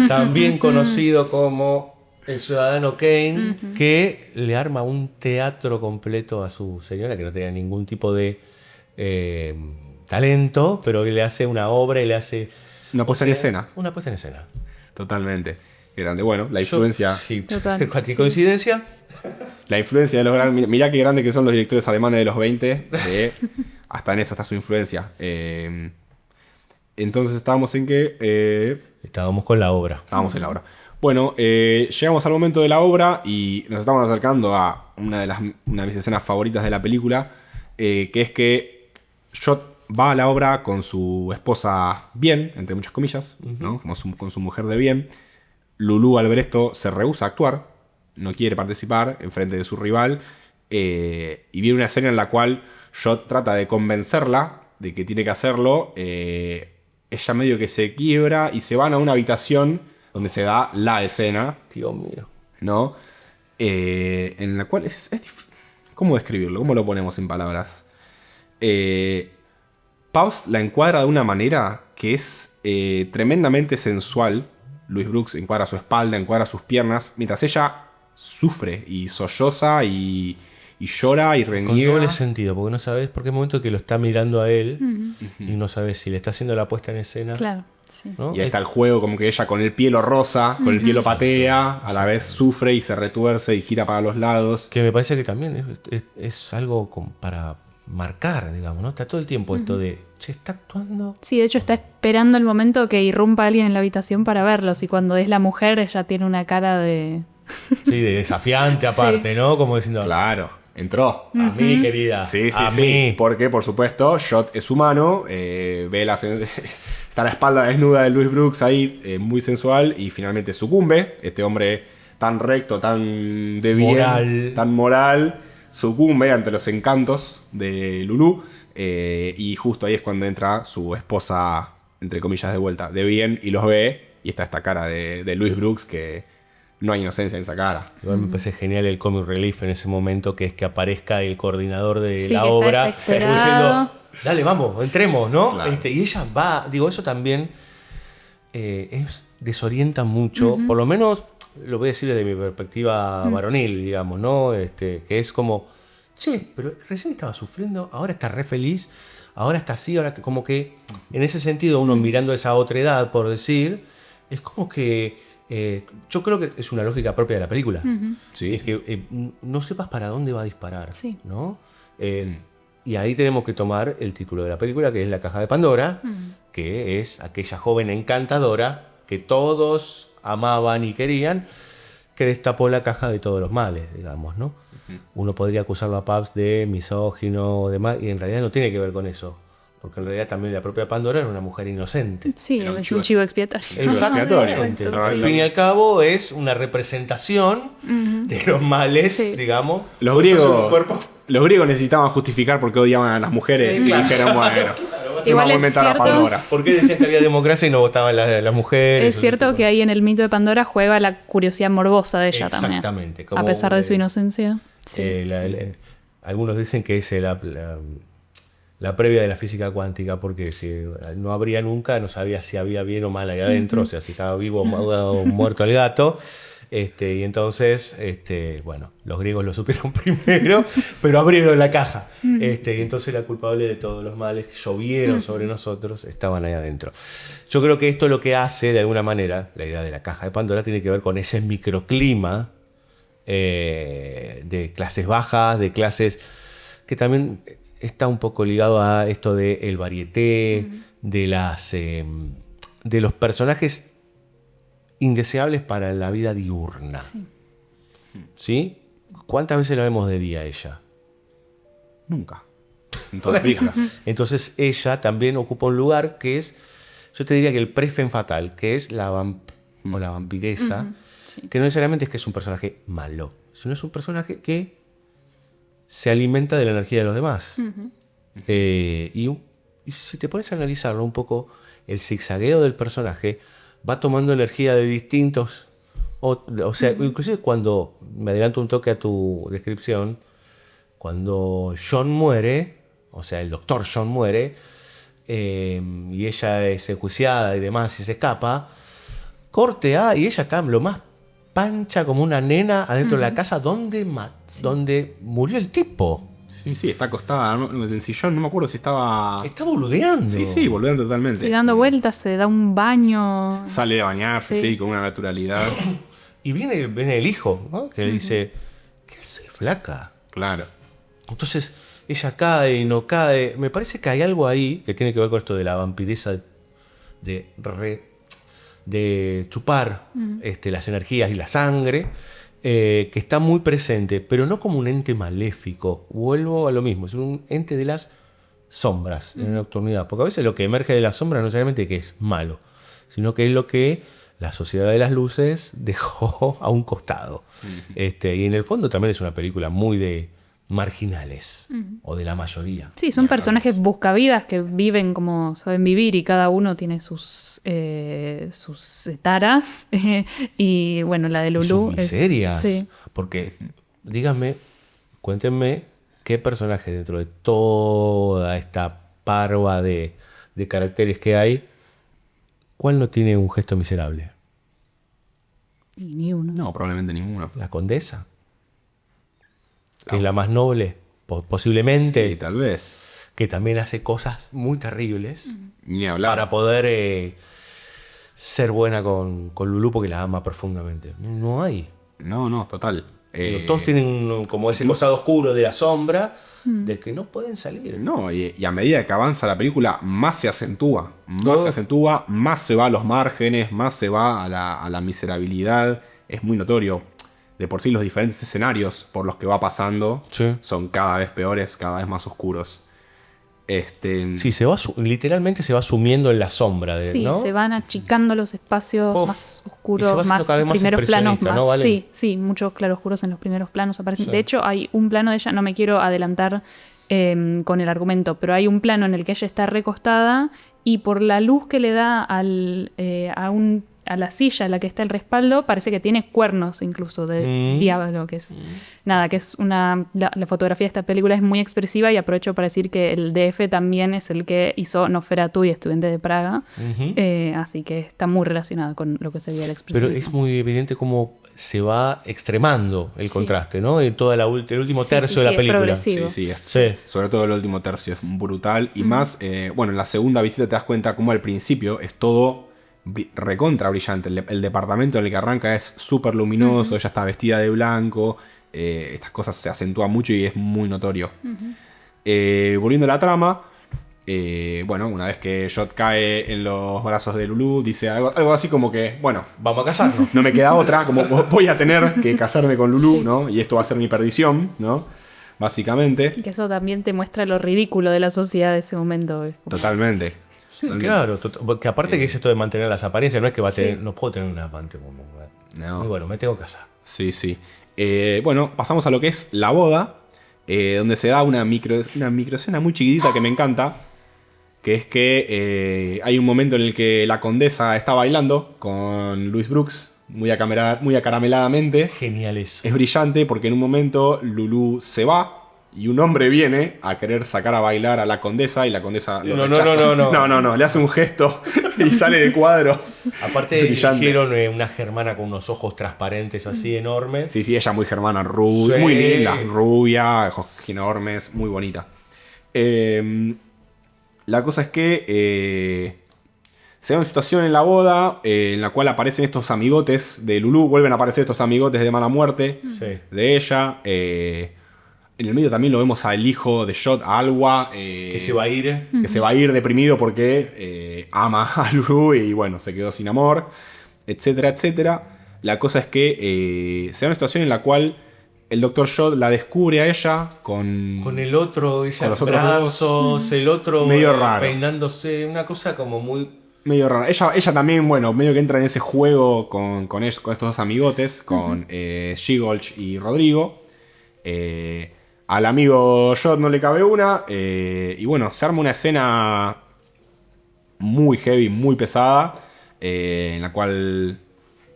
También conocido como el Ciudadano Kane, que le arma un teatro completo a su señora, que no tenía ningún tipo de talento, pero que le hace una obra y le hace... Una puesta en escena. Una puesta en escena. Totalmente. Grande. Bueno, la influencia. Sí, Total, cualquier sí. coincidencia. La influencia de los grandes. Mirá qué grandes que son los directores alemanes de los 20. Hasta en eso está su influencia. Entonces estábamos en que. Estábamos con la obra. Estábamos en la obra. Bueno, llegamos al momento de la obra y nos estamos acercando a una de mis escenas favoritas de la película. Que es que Shot va a la obra con su esposa bien, entre muchas comillas, ¿no? Con su mujer de bien. Lulu al ver esto se rehúsa a actuar, no quiere participar en frente de su rival, y viene una escena en la cual Shot trata de convencerla de que tiene que hacerlo. Ella medio que se quiebra y se van a una habitación donde se da la escena, Dios mío. ¿no? En la cual ¿cómo describirlo? ¿Cómo lo ponemos en palabras? Paus la encuadra de una manera que es tremendamente sensual. Louis Brooks encuadra su espalda, encuadra sus piernas, mientras ella sufre y solloza y llora y Con reniega. doble sentido, porque no sabes, porque hay momentos que lo está mirando a él y no sabes si le está haciendo la puesta en escena. Claro, sí. ¿No? Y ahí está el juego, como que ella con el pie lo roza, con el pie lo patea, a la vez sufre y se retuerce y gira para los lados. Que me parece que también es algo para marcar, digamos, ¿no? Está todo el tiempo esto de, che, está actuando. Sí, de hecho está esperando el momento que irrumpa alguien en la habitación para verlos. Y cuando es la mujer, ella tiene una cara de... Sí, de desafiante aparte, ¿no? Como diciendo, Claro, entró. a mí, querida. Sí, sí, a sí. mí. Porque, por supuesto, Shot es humano. Está la espalda desnuda de Louis Brooks ahí, muy sensual. Y finalmente sucumbe. Este hombre tan recto, tan de bien, Moral. tan moral, sucumbe ante los encantos de Lulu. Y justo ahí es cuando entra su esposa, entre comillas, de vuelta, de bien, y los ve. Y está esta cara de Louis Brooks que no hay inocencia en esa cara. Igual me parece genial el comic relief en ese momento, que es que aparezca el coordinador de Sí, la que está obra. desesperado. Diciendo, dale, vamos, entremos, ¿no? Claro. Y ella va, digo, eso también desorienta mucho, por lo menos lo voy a decir desde mi perspectiva varonil, digamos, ¿no? Que es como, che, pero recién estaba sufriendo, ahora está re feliz, ahora está así, ahora como que en ese sentido uno mirando esa otra edad, por decir, es como que yo creo que es una lógica propia de la película. Sí. Es que no sepas para dónde va a disparar, Sí. ¿no? Y ahí tenemos que tomar el título de la película, que es La caja de Pandora, que es aquella joven encantadora que todos amaban y querían, que destapó la caja de todos los males, digamos, ¿no? Uno podría acusarlo a Pabst de misógino o demás, y en realidad no tiene que ver con eso. Porque en realidad también la propia Pandora era una mujer inocente. Sí, Era un es chivo- un chivo expiatorio. Exactamente. Exacto, Al sí. fin y al cabo es una representación de los males, Sí. digamos. Los puestos en un griegos, cuerpo. los griegos necesitaban justificar por qué odiaban a las mujeres. Y dijeron, bueno, Igual vamos a es inventar a cierto- Pandora. ¿Por qué decían que había democracia y no votaban las mujeres? Es cierto que ahí en el mito de Pandora juega la curiosidad morbosa de ella también. Exactamente. A pesar de su inocencia. Sí. Algunos dicen que es la previa de la física cuántica, porque si no habría nunca, no sabía si había bien o mal ahí adentro, o sea, si estaba vivo o muerto el gato. Y entonces, bueno, los griegos lo supieron primero, pero abrieron la caja. Y entonces la culpable de todos los males que llovieron sobre nosotros estaban ahí adentro. Yo creo que esto lo que hace, de alguna manera, la idea de la caja de Pandora tiene que ver con ese microclima de clases bajas, de clases que también está un poco ligado a esto del varieté, de los personajes indeseables para la vida diurna. ¿Sí? ¿Cuántas veces la vemos de día ella? Nunca. En todas las películas. Entonces ella también ocupa un lugar que es, yo te diría que el pre-femme fatal, que es la vampiresa, que no necesariamente es que es un personaje malo, sino es un personaje que se alimenta de la energía de los demás. Y si te pones a analizarlo un poco, el zigzagueo del personaje va tomando energía de distintos... O sea, inclusive cuando, me adelanto un toque a tu descripción, cuando John muere, o sea, el doctor John muere, y ella es enjuiciada y demás, y se escapa, corte A, y ella está lo más pancha como una nena adentro de la casa donde murió el tipo. Sí, está acostada en el sillón, no me acuerdo si estaba... Está boludeando. Sí, volviendo totalmente. Y dando vueltas, se da un baño. Sale de bañarse, Sí. sí, con una naturalidad. Y viene el hijo, ¿no? Que le dice, ¿qué haces, flaca? Claro. Entonces ella cae y no cae. Me parece que hay algo ahí que tiene que ver con esto de la vampiresa, de chupar las energías y la sangre, que está muy presente, pero no como un ente maléfico. Vuelvo a lo mismo, es un ente de las sombras en la nocturnidad. Porque a veces lo que emerge de las sombras no necesariamente que es malo, sino que es lo que la sociedad de las luces dejó a un costado. Y en el fondo también es una película muy de marginales, o de la mayoría. Sí, son personajes buscavidas que viven como saben vivir y cada uno tiene sus taras. Y bueno, la de Lulú Sus miserias. Sí. Porque, díganme, cuéntenme qué personaje dentro de toda esta parva de caracteres que hay, ¿cuál no tiene un gesto miserable? Y ni uno. No, probablemente ninguno. La condesa, que es la más noble, posiblemente, Sí, tal vez. que también hace cosas muy terribles Ni hablar. para poder ser buena con Lulú porque la ama profundamente. No hay. No, total. Todos tienen como ese costado oscuro de la sombra del que no pueden salir. No, y a medida que avanza la película, más se acentúa. Más se va a los márgenes, más se va a la miserabilidad. Es muy notorio. De por sí, los diferentes escenarios por los que va pasando son cada vez peores, cada vez más oscuros. Sí, literalmente se va sumiendo en la sombra. Sí, ¿no? se van achicando los espacios Uf, más y se va oscuros, haciendo más cada vez más primeros planos expresionista, más. ¿no, Valen? Sí, muchos claroscuros en los primeros planos aparecen. Sí. De hecho, hay un plano de ella, no me quiero adelantar con el argumento, pero hay un plano en el que ella está recostada y por la luz que le da a la silla en la que está el respaldo, parece que tiene cuernos incluso de diablo, que es nada, que es la fotografía de esta película es muy expresiva y aprovecho para decir que el DF también es el que hizo Nosferatu y Estudiante de Praga, así que está muy relacionado con lo que sería el expresionismo. Pero es muy evidente cómo se va extremando el contraste, ¿no? En todo el último tercio de la película. Progresivo. Sí, Sí. sobre todo el último tercio es brutal. Y más, bueno, en la segunda visita te das cuenta cómo al principio es todo recontra brillante. El departamento en el que arranca es súper luminoso, ella está vestida de blanco, estas cosas se acentúan mucho y es muy notorio. Volviendo a la trama, bueno, una vez que Jot cae en los brazos de Lulu, dice algo así como que, bueno, Vamos a casarnos. no me queda otra, como voy a tener que casarme con Lulu, ¿no? Y esto va a ser mi perdición, ¿no? Básicamente. Que eso también te muestra lo ridículo de la sociedad de ese momento. Totalmente. Sí, claro. Porque aparte que es esto de mantener las apariencias, no es que va a tener, no puedo tener un amante como... No. Y bueno, me tengo que casar. Sí, sí. Bueno, pasamos a lo que es la boda, donde se da una microescena muy chiquitita que me encanta, que es que hay un momento en el que la condesa está bailando con Louis Brooks, muy acarameladamente. Genial eso. Es brillante porque en un momento Lulu se va y un hombre viene a querer sacar a bailar a la condesa y la condesa lo rechaza. No, le hace un gesto y sale de cuadro. Aparte Brillante. eligieron una germana con unos ojos transparentes así enormes. Sí, ella muy germana, rubia, Sí. muy linda, rubia, ojos enormes, muy bonita. La cosa es que se da una situación en la boda en la cual aparecen estos amigotes de Lulu, vuelven a aparecer estos amigotes de mala muerte Sí. de ella. En el medio también lo vemos al hijo de Jot, a Alwa, Que se va a ir. que se va a ir deprimido porque ama a Lulu y bueno, se quedó sin amor, etcétera, etcétera. La cosa es que se da una situación en la cual el Dr. Jot la descubre a ella Con el otro, ella Con los en otros brazos, el otro Medio raro. peinándose, una cosa como muy... medio rara. Ella también, bueno, medio que entra en ese juego con estos dos amigotes, con She-Gulch y Rodrigo. Al amigo Jot no le cabe una. Y bueno, se arma una escena muy heavy, muy pesada. En la cual,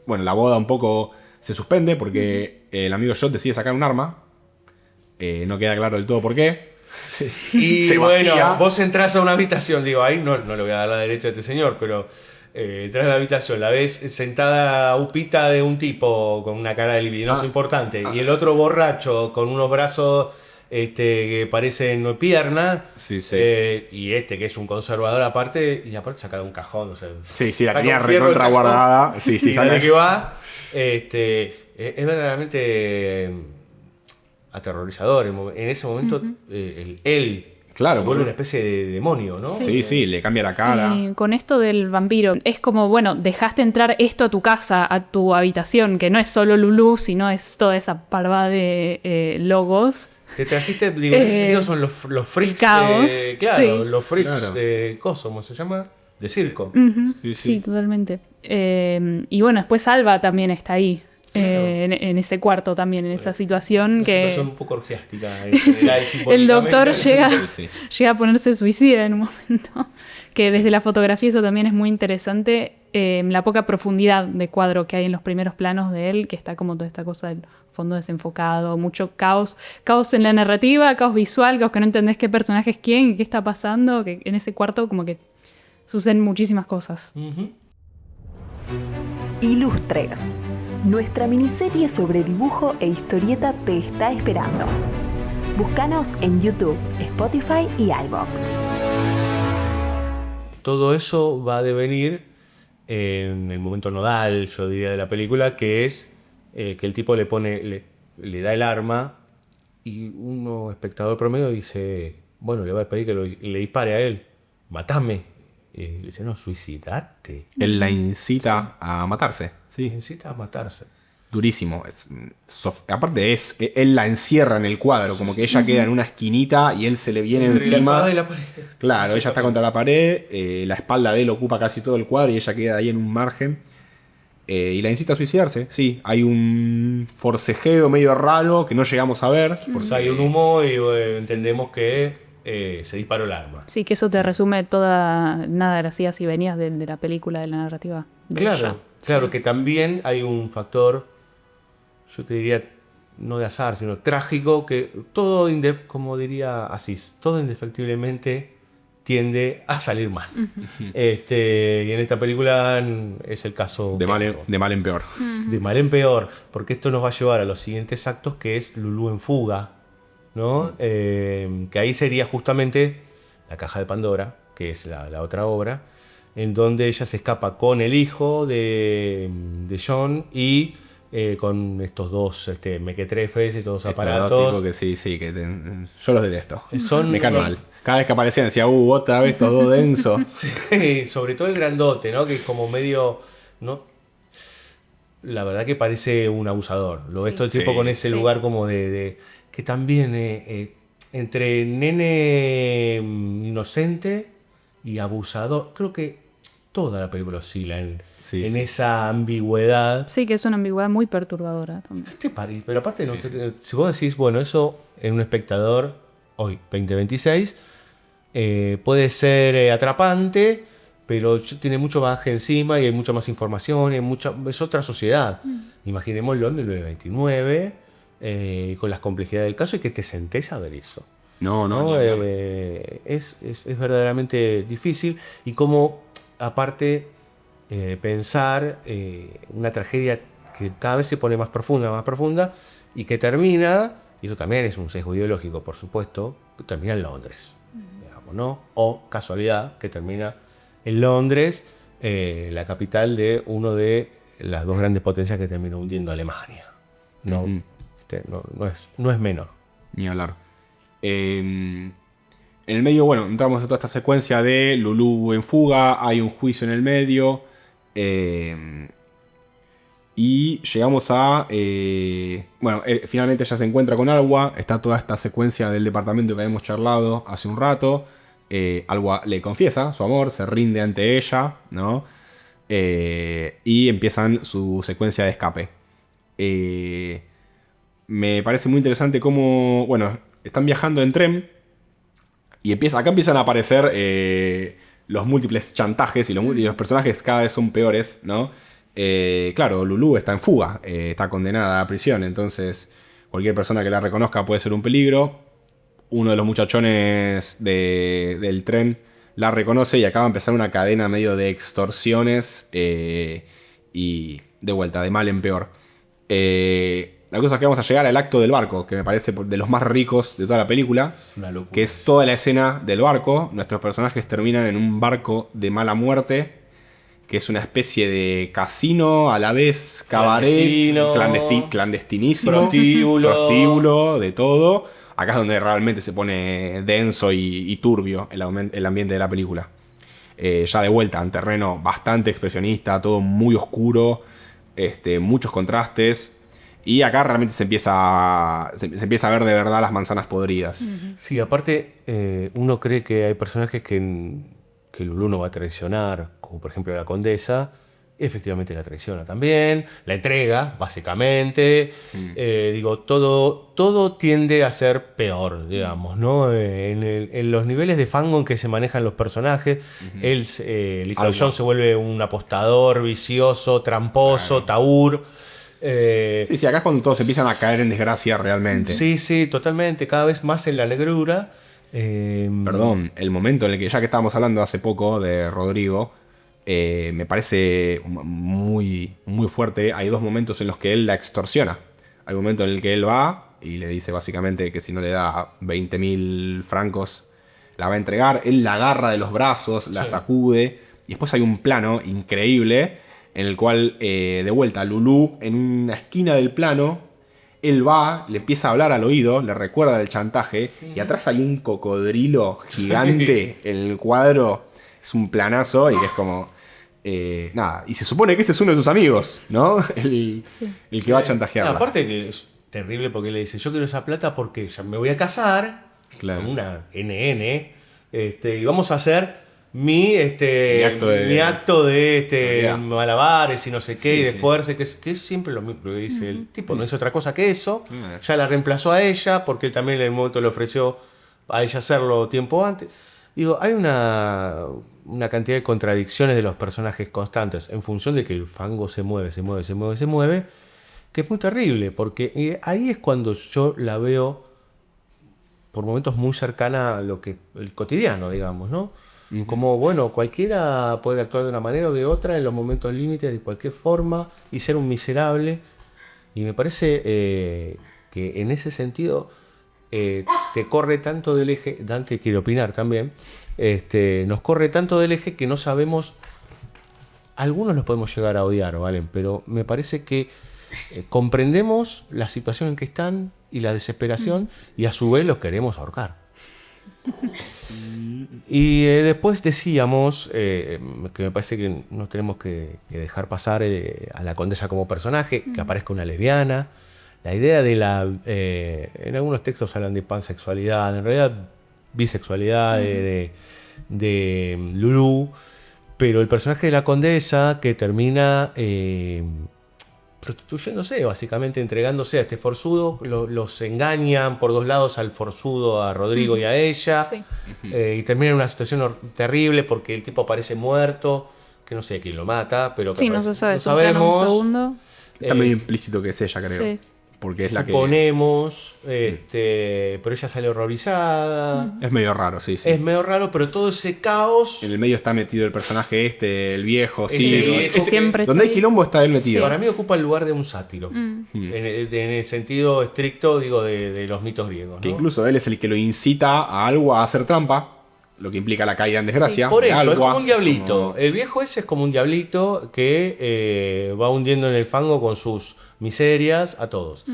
bueno, la boda un poco se suspende porque el amigo Jot decide sacar un arma. No queda claro del todo por qué. Y Se bueno, vacía. vos entras a una habitación, digo, ahí no le voy a dar la derecha a este señor, pero entras a la habitación, la ves sentada upita de un tipo con una cara de libidinoso importante, y el otro borracho con unos brazos que parecen piernas, Sí, sí. y que es un conservador aparte, y aparte saca de un cajón, o sea, Sí, la saca tenía un fierro del recontra cajón, guardada. Sí, y sabe de que va, es verdaderamente aterrorizador. En ese momento, él Claro, se vuelve porque- una especie de demonio, ¿no? Sí, le cambia la cara. Con esto del vampiro, es como, bueno, dejaste entrar esto a tu casa, a tu habitación, que no es solo Lulu, sino es toda esa parva de logos. Te trajiste, digo, en ese sentido son los freaks. caos, Claro, sí. los freaks Claro. de coso, ¿cómo se llama? De circo. Sí, totalmente. Y bueno, después Alba también está ahí. Claro. En ese cuarto también, en esa situación Una que situación un poco orgiástica en general, el doctor simbólicamente. Sí. llega a ponerse suicida en un momento. Que desde la fotografía eso también es muy interesante. La poca profundidad de cuadro que hay en los primeros planos de él, que está como toda esta cosa del fondo desenfocado, mucho caos. Caos en la narrativa, caos visual, caos que no entendés qué personaje es quién, qué está pasando. Que en ese cuarto como que suceden muchísimas cosas. Ujú. Ilustres. Nuestra miniserie sobre dibujo e historieta te está esperando. Búscanos en YouTube, Spotify y iVoox. Todo eso va a devenir en el momento nodal, yo diría, de la película, que es que el tipo le da el arma y uno, espectador promedio, dice, bueno, le va a pedir que le dispare a él, matame. Y le dice, no, suicidate. Él la incita a matarse. Sí, Necesitas matarse. durísimo. Aparte él la encierra en el cuadro, como que ella queda en una esquinita y él se le viene Entre la encima. espada y la pared. Claro, ella está contra la pared, la espalda de él ocupa casi todo el cuadro y ella queda ahí en un margen. Y la incita a suicidarse, sí. Hay un forcejeo medio raro que no llegamos a ver. Por si hay un humo y entendemos que se disparó el arma. Sí, que eso te resume toda nada gracias si venías de la película, de la narrativa. De ella. Claro, que también hay un factor, yo te diría, no de azar, sino trágico, que todo, como diría Asís, todo indefectiblemente tiende a salir mal. Y en esta película es el caso De mal en peor. de mal en peor, porque esto nos va a llevar a los siguientes actos, que es Lulu en fuga, ¿no? Que ahí sería justamente la caja de Pandora, que es la otra obra, en donde ella se escapa con el hijo de John y con estos dos mequetrefes y todos Estos aparatos. dos tipos que sí, yo los detesto. Me caen son- mal. Cada vez que aparecían decía, otra vez estos dos densos. Sí, sobre todo el grandote, ¿no? Que es como medio, ¿no? La verdad que parece un abusador. Lo ves todo el tiempo Sí, con ese sí. lugar como de que también entre nene inocente y abusador. Creo que toda la película oscila en Sí. esa ambigüedad. Sí, que es una ambigüedad muy perturbadora también. Pero aparte, no, si vos decís, bueno, eso en un espectador, hoy, 2026, puede ser atrapante, pero tiene mucho bagaje encima y hay mucha más información, es otra sociedad. Imaginémoslo en 1929, con las complejidades del caso y que te sentés a ver eso. No. Es verdaderamente difícil y como aparte pensar una tragedia que cada vez se pone más profunda y que termina, y eso también es un sesgo ideológico por supuesto, que termina en Londres, digamos, ¿no? O casualidad que termina en Londres, la capital de uno de las dos grandes potencias que terminó hundiendo a Alemania. No, Ujú. no es menor. Ni hablar. En el medio, bueno, entramos a toda esta secuencia de Lulú en fuga, hay un juicio en el medio. Y llegamos a... finalmente ella se encuentra con Alwa. Está toda esta secuencia del departamento que habíamos charlado hace un rato. Alwa le confiesa su amor, se rinde ante ella, ¿no? Y empiezan su secuencia de escape. Me parece muy interesante cómo... Bueno, están viajando en tren. Y acá empiezan a aparecer los múltiples chantajes y los personajes cada vez son peores, ¿no? Claro, Lulú está en fuga, está condenada a prisión, entonces cualquier persona que la reconozca puede ser un peligro. Uno de los muchachones del tren la reconoce y acaba de empezar una cadena medio de extorsiones y de vuelta, de mal en peor. La cosa es que vamos a llegar al acto del barco, que me parece de los más ricos de toda la película, Una locura. que es toda la escena del barco. Nuestros personajes terminan en un barco de mala muerte, que es una especie de casino, a la vez cabaret, clandestinísimo, prostíbulo, de todo. Acá es donde realmente se pone denso y turbio el ambiente de la película. Ya de vuelta, en terreno bastante expresionista, todo muy oscuro, muchos contrastes. Y acá realmente se empieza a ver de verdad las manzanas podridas. Sí, aparte uno cree que hay personajes que Lulú no va a traicionar, como por ejemplo la condesa. Efectivamente la traiciona también, la entrega, básicamente. Todo tiende a ser peor, digamos, ¿no? En los niveles de fango en que se manejan los personajes, el hijo de John se vuelve un apostador, vicioso, tramposo, taur. Sí, acá es cuando todos empiezan a caer en desgracia realmente. Sí, totalmente, cada vez más en la negrura. Perdón, el momento en el que, ya que estábamos hablando hace poco de Rodrigo, me parece muy, muy fuerte. Hay dos momentos en los que él la extorsiona. Hay un momento en el que él va y le dice básicamente que si no le da 20.000 francos la va a entregar. Él la agarra de los brazos, la sacude. Y después hay un plano increíble en el cual, de vuelta, Lulú, en una esquina del plano, él va, le empieza a hablar al oído, le recuerda el chantaje, y atrás hay un cocodrilo gigante en el cuadro. Es un planazo y que es como... nada, y se supone que ese es uno de sus amigos, ¿no? El que va a chantajearla. Aparte que es terrible porque le dice, yo quiero esa plata porque ya me voy a casar Claro. con una NN y vamos a hacer mi acto de malabares y no sé qué, Sí, y de sí. fuerza, que es siempre lo mismo que dice el tipo, no es otra cosa que eso. Mm. Ya la reemplazó a ella porque él también en el momento le ofreció a ella hacerlo tiempo antes. Digo, hay una cantidad de contradicciones de los personajes constantes en función de que el fango se mueve, que es muy terrible, porque ahí es cuando yo la veo por momentos muy cercana a lo que el cotidiano, digamos, ¿no? Como, bueno, cualquiera puede actuar de una manera o de otra en los momentos límites, de cualquier forma, y ser un miserable. Y me parece que en ese sentido te corre tanto del eje, Dante quiere opinar también, nos corre tanto del eje que no sabemos, algunos los podemos llegar a odiar, ¿vale? Pero me parece que comprendemos la situación en que están y la desesperación y a su vez los queremos ahorcar. Y después decíamos que me parece que no tenemos que dejar pasar a la condesa como personaje, que aparezca una lesbiana. La idea de en algunos textos hablan de pansexualidad, en realidad bisexualidad de Lulú, pero el personaje de la condesa que termina prostituyéndose, básicamente entregándose a este forzudo, los engañan por dos lados al forzudo, a Rodrigo y a ella, Sí. y termina en una situación terrible porque el tipo aparece muerto, que no sé quién lo mata, pero que Sí, no aparece- se sabe. no Es un plano, un sabemos. segundo. Está medio implícito que es ella, creo. Sí. Porque es la que... Suponemos, pero ella sale horrorizada. Es medio raro, sí. Es medio raro, pero todo ese caos. En el medio está metido el personaje el viejo, Ese sí. viejo Que siempre Donde hay está ahí. quilombo está él metido. Para mí ocupa el lugar de un sátiro. En el sentido estricto, digo, de los mitos griegos. Que ¿no? incluso él es el que lo incita a algo a hacer trampa, lo que implica la caída en desgracia. Por de eso, es Algua, como un diablito. como- El viejo ese es como un diablito que va hundiendo en el fango con sus miserias a todos.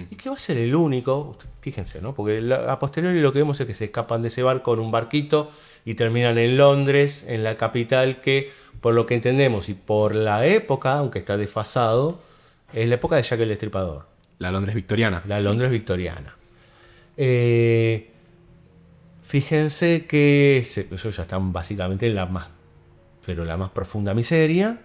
Y que va a ser el único, fíjense, ¿no? Porque a posteriori lo que vemos es que se escapan de ese barco en un barquito y terminan en Londres, en la capital que, por lo que entendemos y por la época, aunque está desfasado, es la época de Jack el Destripador, La Londres victoriana. la Londres victoriana. Fíjense que ellos ya están básicamente en la más profunda miseria.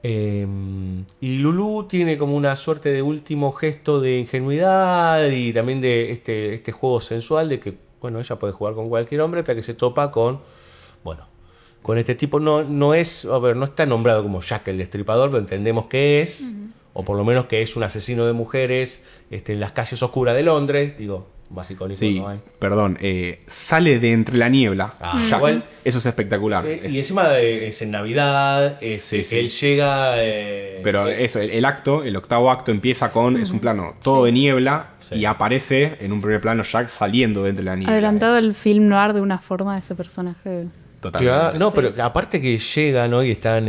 Y Lulú tiene como una suerte de último gesto de ingenuidad y también de este juego sensual de que, bueno, ella puede jugar con cualquier hombre hasta que se topa con este tipo. No está nombrado como Jack el Destripador, pero entendemos que es, o por lo menos que es un asesino de mujeres en las calles oscuras de Londres, digo, básico Sí, no hay. perdón. Sale de entre la niebla. Jack. igual. Eso es espectacular. Y encima es en Navidad, Sí, sí. que él llega... Pero eso, el octavo acto empieza con, es un plano todo de niebla Sí. y aparece en un primer plano Jack saliendo de entre la niebla. Adelantado el film noir de una forma de ese personaje. Totalmente. Claro, no, Sí. pero aparte que llegan hoy y están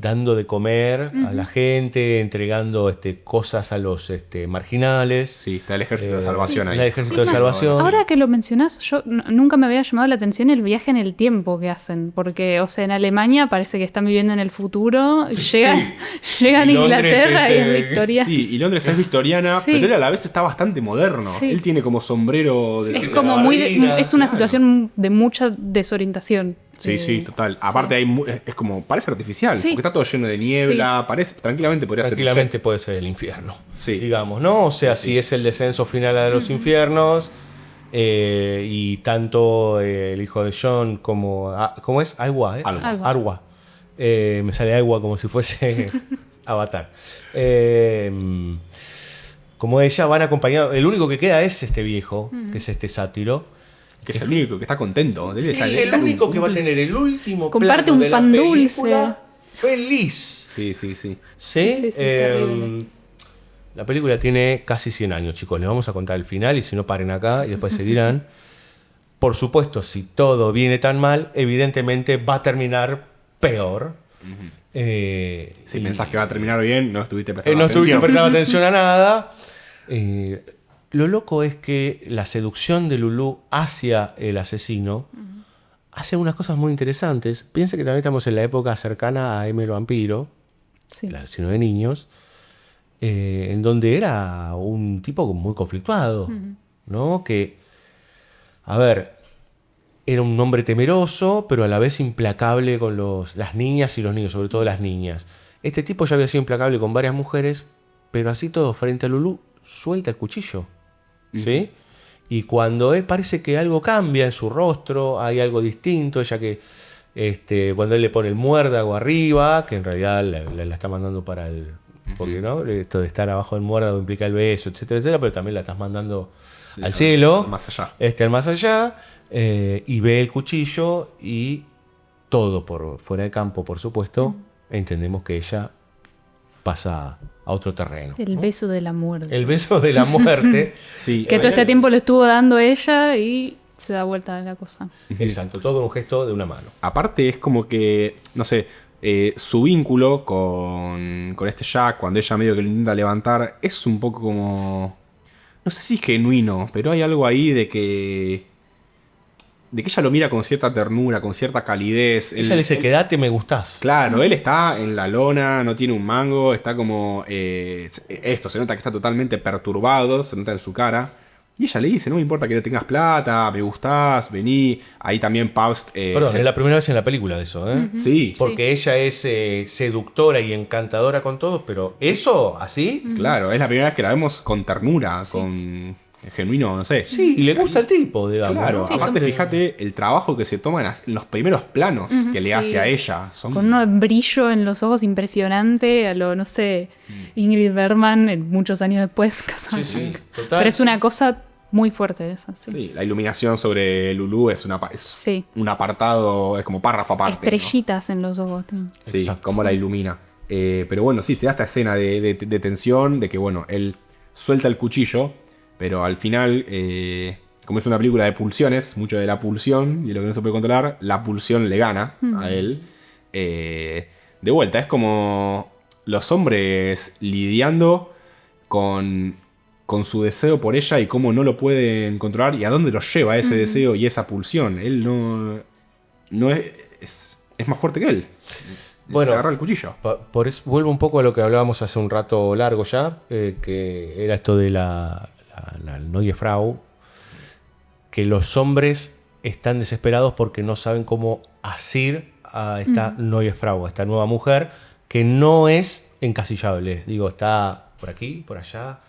dando de comer a la gente, entregando cosas a los marginales. Sí, está el ejército de salvación ahí. El ejército Es de más, salvación. ahora que lo mencionás, yo nunca me había llamado la atención el viaje en el tiempo que hacen. Porque, o sea, en Alemania parece que están viviendo en el futuro. Llegan a Y Londres Inglaterra es, y en Victoria. Sí, y Londres es victoriana, Sí. pero él a la vez está bastante moderno. Sí. Él tiene como sombrero de... Es Sí, como gabardina, es una claro. situación de mucha desorientación. Sí, sí, total. Aparte es como, parece artificial, Sí. porque está todo lleno de niebla, parece, tranquilamente podría Tranquilamente puede ser el infierno. Sí. Digamos, ¿no? O sea, si es el descenso final a los infiernos. Y tanto el hijo de John como... ¿Cómo es? Agua, ¿eh? Alwa. Arwa. Me sale agua como si fuese Avatar. Como ella van acompañados. El único que queda es este viejo, que es este sátiro. Que es el único que está contento. Debe estar- Es el estar único un- que va a tener el último Comparte plano un de la pan película dulce. feliz. Sí, sí, sí. ¿Sí? Sí, terrible. La película tiene casi 100 años, chicos. Les vamos a contar el final y si no, paren acá y después seguirán. Por supuesto, si todo viene tan mal, evidentemente va a terminar peor. Si pensás que va a terminar bien, no estuviste no prestando estuviste atención. prestando atención a nada. Lo loco es que la seducción de Lulú hacia el asesino hace unas cosas muy interesantes. Piensa que también estamos en la época cercana a M. el Vampiro, Sí. el asesino de niños, en donde era un tipo muy conflictuado, ¿no? Que, a ver, era un hombre temeroso, pero a la vez implacable con las niñas y los niños, sobre todo las niñas. Este tipo ya había sido implacable con varias mujeres, pero así todo, frente a Lulú, suelta el cuchillo, ¿sí? Y cuando él parece que algo cambia en su rostro, hay algo distinto, ella que cuando él le pone el muérdago arriba, que en realidad la está mandando para el... Porque ¿no? Esto de estar abajo del muérdago implica el beso, etcétera, etcétera, pero también la estás mandando al cielo, Más allá. al más allá, y ve el cuchillo y todo por fuera de campo, por supuesto, entendemos que ella pasa a otro terreno. El beso de la muerte. El beso de la muerte. Sí, Que todo este tiempo lo estuvo dando ella y se da vuelta la cosa. Exacto, todo con un gesto de una mano. aparte es como que, no sé, Su vínculo con este Jack, cuando ella medio que lo intenta levantar, es un poco como... No sé si es genuino, pero hay algo ahí de que ella lo mira con cierta ternura, con cierta calidez. Ella le dice, quédate, me gustás. Claro, él está en la lona, no tiene un mango, está como... se nota que está totalmente perturbado, se nota en su cara. Y ella le dice, no me importa que no tengas plata, me gustás, vení. Ahí también Faust... Perdón, es la primera vez en la película de eso, ¿eh? Sí. Porque ella es seductora y encantadora con todos, pero eso, así... Claro, es la primera vez que la vemos con ternura, con genuino, no sé. Sí, y le gusta el tipo, digamos. Claro, ¿no? Sí, aparte son- fíjate el trabajo que se toma en los primeros planos que le hace a ella. Son... Con un brillo en los ojos impresionante, a lo, no sé, Ingrid Bergman, muchos años después, casada. Sí, total. Pero es una cosa muy fuerte esa, sí. Sí, la iluminación sobre Lulú es Sí. un apartado, es como párrafo aparte. ¿no? Estrellitas en los ojos. También. Sí, Exacto. cómo la ilumina. Pero bueno, sí, se da esta escena de tensión, de que bueno, él suelta el cuchillo, pero al final, como es una película de pulsiones, mucho de la pulsión y de lo que no se puede controlar, la pulsión le gana a él. De vuelta, es como los hombres lidiando con su deseo por ella y cómo no lo pueden controlar y a dónde los lleva ese deseo y esa pulsión. Él no es más fuerte que él. Bueno, Se agarra el cuchillo. Por eso vuelvo un poco a lo que hablábamos hace un rato largo ya, que era esto de la Neue Frau, que los hombres están desesperados porque no saben cómo asir a esta Neue Frau, a esta nueva mujer, que no es encasillable. Digo, está por aquí, por allá.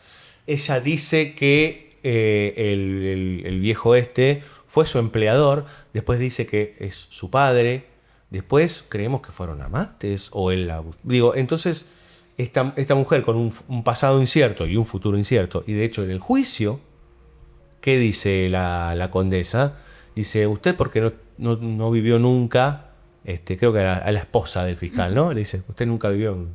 Ella dice que el viejo fue su empleador, después dice que es su padre, después creemos que fueron amantes, o él la... Digo, entonces, esta mujer con un pasado incierto y un futuro incierto, y de hecho en el juicio, ¿qué dice la condesa? Dice, usted porque no vivió nunca, creo que a la esposa del fiscal, ¿no? Le dice, usted nunca vivió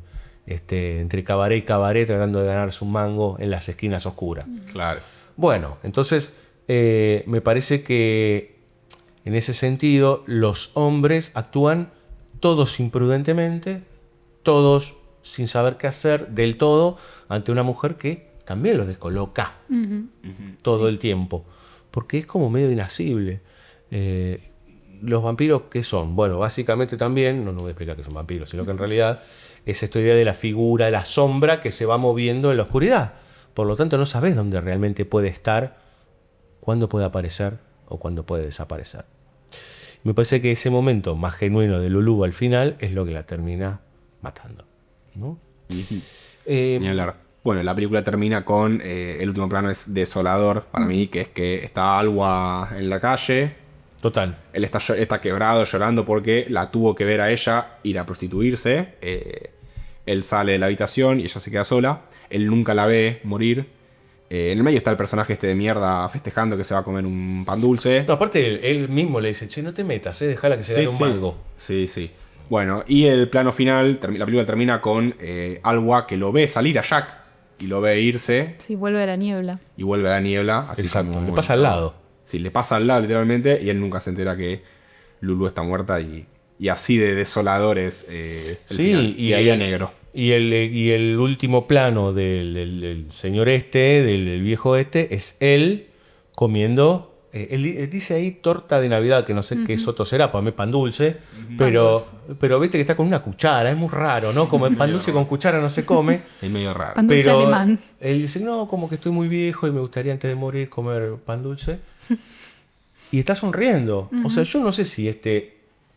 entre cabaret y cabaret tratando de ganarse un mango en las esquinas oscuras. Claro. Bueno, entonces me parece que en ese sentido los hombres actúan todos imprudentemente, todos sin saber qué hacer del todo ante una mujer que también los descoloca todo el tiempo, porque es como medio inasible. Los vampiros, ¿qué son? Bueno, básicamente también, no voy a explicar que son vampiros, sino que en realidad es esta idea de la figura, de la sombra que se va moviendo en la oscuridad. Por lo tanto, no sabes dónde realmente puede estar, cuándo puede aparecer o cuándo puede desaparecer. Me parece que ese momento más genuino de Lulú al final es lo que la termina matando, ¿no? Ni hablar. Bueno, la película termina con el último plano es desolador para mí, que es que está Alwa en la calle. Total. Él está quebrado, llorando porque la tuvo que ver a ella ir a prostituirse. Él sale de la habitación y ella se queda sola. Él nunca la ve morir. En el medio está el personaje de mierda festejando que se va a comer un pan dulce. No, aparte él mismo le dice, che, no te metas, dejala que se gane un mango. Sí, sí. Bueno, y el plano final, la película termina con Alwa que lo ve salir a Jack y lo ve irse Sí, vuelve a la niebla. y vuelve a la niebla. Así Exacto, como, le bueno, pasa al lado. Sí, le pasa al lado literalmente y él nunca se entera que Lulú está muerta y así de desolador es el final. Y ahí a negro. Y el último plano del señor del viejo es él comiendo. Él dice ahí torta de Navidad, que no sé qué soto será, para mí pan dulce, pero viste que está con una cuchara, es muy raro, ¿no? Como el pan dulce con cuchara no se come. Es medio raro. Pan dulce Pero alemán. él dice, no, como que estoy muy viejo y me gustaría antes de morir comer pan dulce. Y está sonriendo. O sea, yo no sé si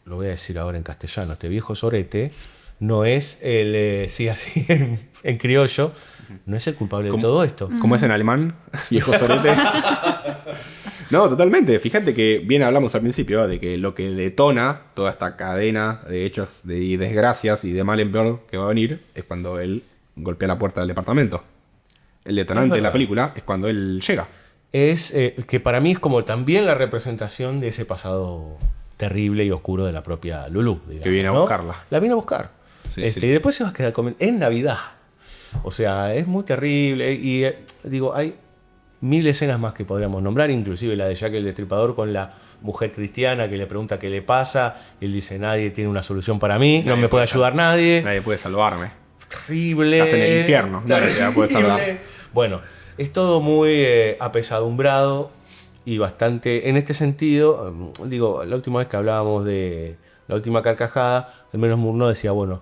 lo voy a decir ahora en castellano, este viejo sorete, no es sí, así en criollo, no es el culpable de todo esto. ¿Cómo es en alemán? Viejo sorete. No, totalmente. Fíjate que bien hablamos al principio de que lo que detona toda esta cadena de hechos y desgracias y de mal en peor que va a venir es cuando él golpea la puerta del departamento. El detonante de la película es cuando él llega. Es que para mí es como también la representación de ese pasado terrible y oscuro de la propia Lulú, digamos, Que viene a ¿no? buscarla. La viene a buscar. Sí, sí. Y después se va a quedar en Navidad. O sea, es muy terrible. Y digo, mil escenas más que podríamos nombrar, inclusive la de Jack el Destripador con la mujer cristiana que le pregunta qué le pasa, y él dice, nadie tiene una solución para mí, no me puede ayudar nadie. Nadie puede salvarme. Terrible. Estás en el infierno, nadie te puede salvar. Bueno, es todo muy apesadumbrado y bastante, en este sentido, digo, la última vez que hablábamos de la última carcajada, al menos Murnau decía, bueno,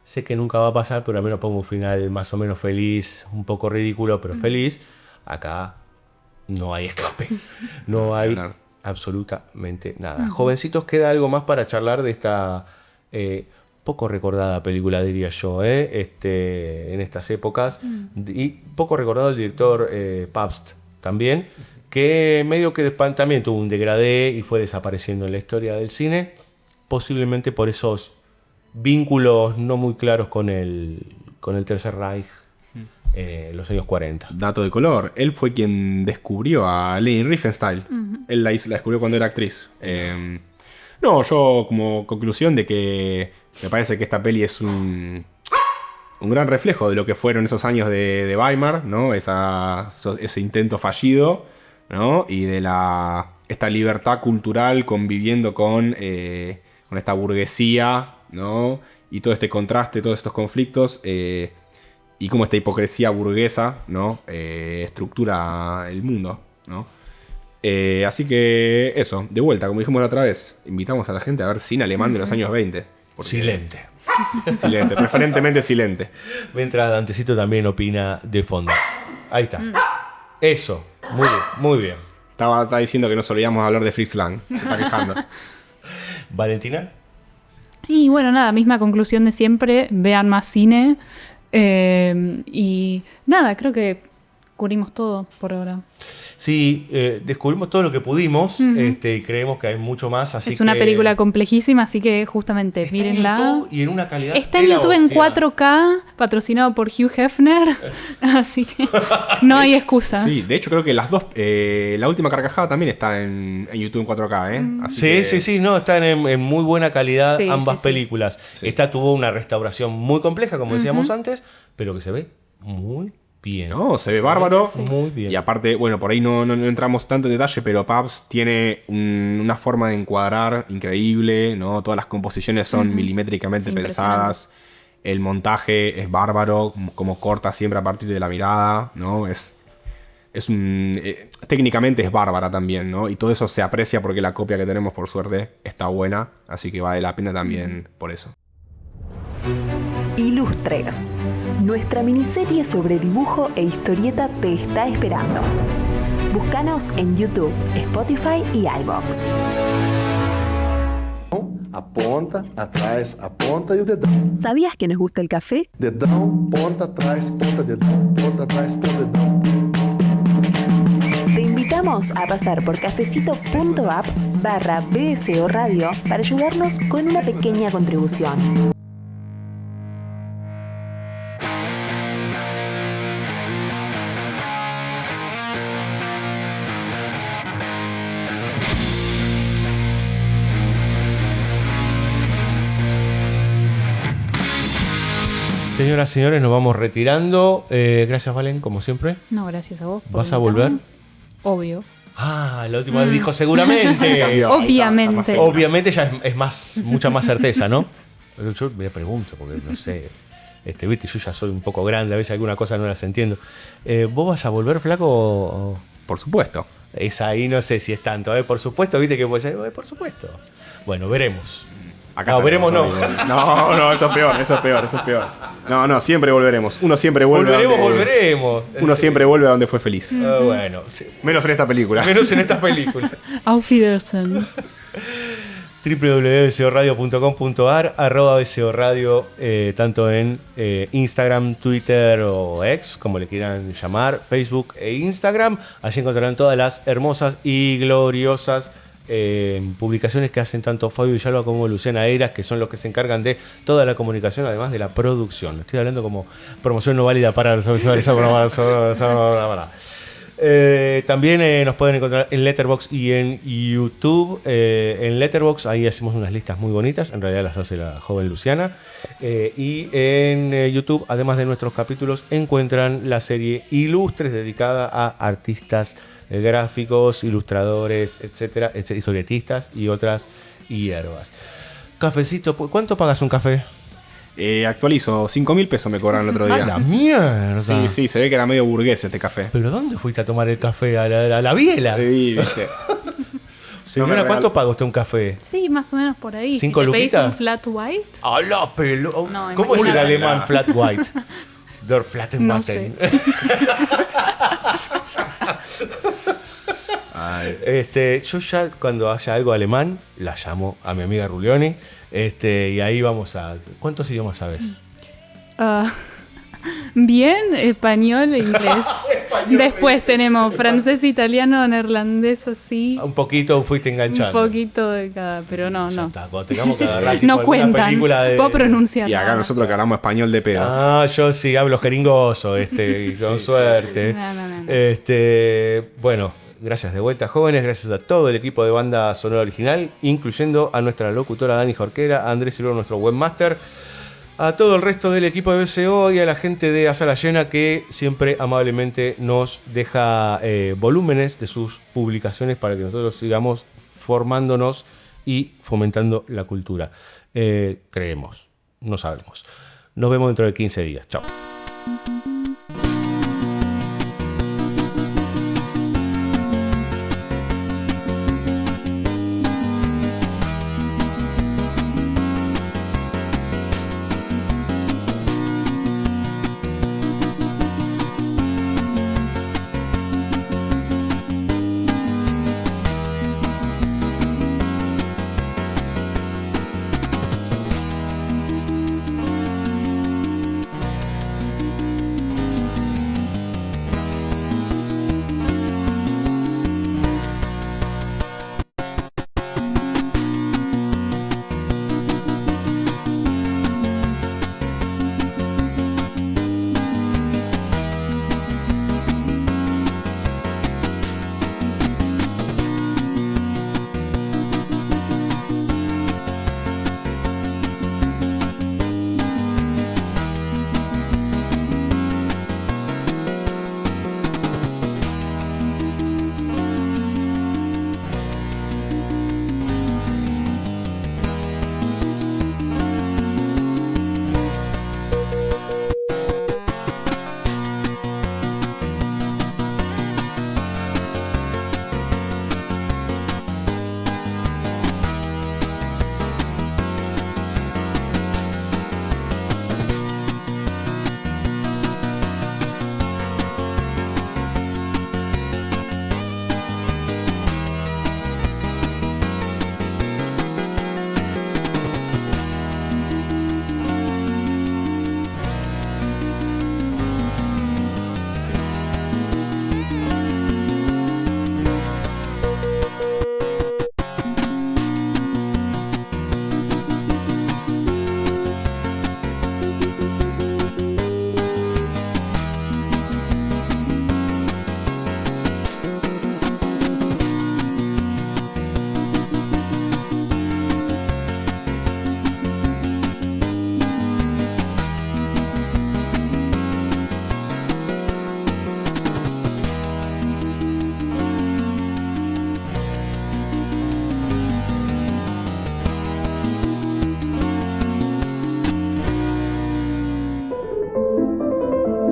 sé que nunca va a pasar, pero al menos pongo un final más o menos feliz, un poco ridículo, pero feliz. Acá no hay escape, no hay absolutamente nada. Jovencitos, queda algo más para charlar de esta poco recordada película, diría yo, en estas épocas, y poco recordado el director Pabst también, que medio que también tuvo un degradé y fue desapareciendo en la historia del cine, posiblemente por esos vínculos no muy claros con el Tercer Reich en los años 40. Dato de color, él fue quien descubrió a Leni Riefenstahl. Él la descubrió cuando era actriz. No, yo como conclusión de que me parece que esta peli es un gran reflejo de lo que fueron esos años de Weimar, ¿no? Ese intento fallido, ¿no? Y de esta libertad cultural conviviendo con esta burguesía, ¿no? Y todo este contraste, todos estos conflictos, y cómo esta hipocresía burguesa, ¿no? Estructura el mundo, ¿no? Así que eso, de vuelta, como dijimos la otra vez, invitamos a la gente a ver cine alemán de los años 20. Silente. Silente, preferentemente silente. Mientras Dantecito también opina de fondo. Ahí está. Eso, muy bien, muy bien. Estaba diciendo que nos olvidamos hablar de Fritz Lang. Se está quejando. ¿Valentina? Y bueno, nada, misma conclusión de siempre, vean más cine. Y nada, creo que cubrimos todo por ahora. Sí, descubrimos todo lo que pudimos, y creemos que hay mucho más. Así es una película complejísima, así que justamente está mírenla. En YouTube y en una calidad. Está en YouTube en 4K, patrocinado por Hugh Hefner, así que no hay excusas. Sí, de hecho creo que las dos, la última carcajada también está en YouTube en 4K, Así Sí, no, están en muy buena calidad ambas películas. Sí. Esta tuvo una restauración muy compleja, como decíamos antes, pero que se ve muy bien. No, se ve bárbaro. Muy bien. Y aparte, bueno, por ahí no entramos tanto en detalle, pero Pabst tiene una forma de encuadrar increíble, ¿no? Todas las composiciones son milimétricamente pensadas. El montaje es bárbaro, como corta siempre a partir de la mirada, ¿no? Técnicamente es bárbara también, ¿no? Y todo eso se aprecia porque la copia que tenemos, por suerte, está buena. Así que vale la pena también por eso. Ilustres. Nuestra miniserie sobre dibujo e historieta te está esperando. Búscanos en YouTube, Spotify y iVoox. Aponta, atrás, aponta y el dedão. ¿Sabías que nos gusta el café? Dedão, ponta, atrás, ponta, dedão. Ponta, atrás, ponta, dedão. Te invitamos a pasar por cafecito.app/BSO Radio para ayudarnos con una pequeña contribución. Señoras y señores, nos vamos retirando. Gracias, Valen, como siempre. No, gracias a vos. ¿Vas a volver? Obvio. Ah, la última vez dijo seguramente. Obviamente. Obviamente ya es mucha más certeza, ¿no? Pero yo me pregunto, porque no sé. Viste, yo ya soy un poco grande, a veces alguna cosa no las entiendo. ¿Vos vas a volver, flaco? Por supuesto. Esa ahí no sé si es tanto, por supuesto, viste que puede ser, por supuesto. Bueno, veremos. Acá no, veremos no. No, eso es peor. No, siempre volveremos. Uno siempre vuelve. Volveremos. Uno siempre vuelve a donde fue feliz. Bueno, sí. Menos en esta película. Menos en estas películas. Auf Wiedersehen. www.bcoradio.com.ar @bcoradio, tanto en Instagram, Twitter o X, como le quieran llamar, Facebook e Instagram. Allí encontrarán todas las hermosas y gloriosas publicaciones que hacen tanto Fabio Villalba como Luciana Eras, que son los que se encargan de toda la comunicación, además de la producción. Estoy hablando como promoción no válida para... También nos pueden encontrar en Letterboxd y en YouTube. En Letterboxd ahí hacemos unas listas muy bonitas, en realidad las hace la joven Luciana. Y en YouTube, además de nuestros capítulos, encuentran la serie Ilustres dedicada a artistas gráficos, ilustradores, etcétera, historietistas y otras hierbas. Cafecito, ¿cuánto pagas un café? Actualizo, 5.000 pesos me cobraron el otro día. ¡A la mierda! Sí, se ve que era medio burgués este café. ¿Pero dónde fuiste a tomar el café? ¿A la biela? Sí, viste. Señora, ¿cuánto paga usted un café? Sí, más o menos por ahí. ¿5 si te pedís luquitas? un flat white, ¡A la pelo! No, ¿Cómo es el imagínate. alemán flat white? Der Flatten no Matten. sé. Yo ya cuando haya algo alemán, la llamo a mi amiga Rulioni. Y ahí vamos a... ¿Cuántos idiomas sabes? Bien, español e inglés. Después tenemos francés, italiano, neerlandés, así. Un poquito fuiste Un enganchando. poquito de cada, pero no. Está, cuando tengamos cada ratito No alguna cuentan. película de... Puedo pronunciar. Y acá nada. nosotros que hablamos español de pedo. Yo sí hablo jeringoso, y con suerte. No. Bueno, gracias de vuelta, jóvenes. Gracias a todo el equipo de Banda Sonora Original, incluyendo a nuestra locutora Dani Jorquera, a Andrés Silvero, nuestro webmaster, a todo el resto del equipo de BCO y a la gente de A Sala Llena que siempre amablemente nos deja volúmenes de sus publicaciones para que nosotros sigamos formándonos y fomentando la cultura. Creemos, no sabemos. Nos vemos dentro de 15 días. Chao.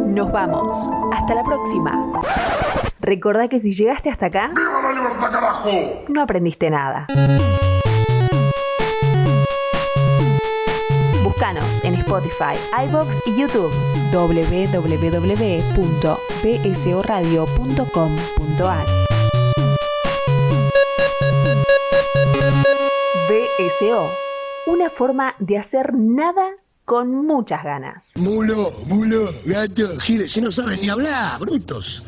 Nos vamos. Hasta la próxima. Recordá que si llegaste hasta acá, ¡Viva la libertad, carajo! no aprendiste nada. Búscanos en Spotify, iVoox y YouTube. www.bsoradio.com.ar BSO, una forma de hacer nada con muchas ganas. Mulo, gato, giles, si no saben ni hablar, brutos.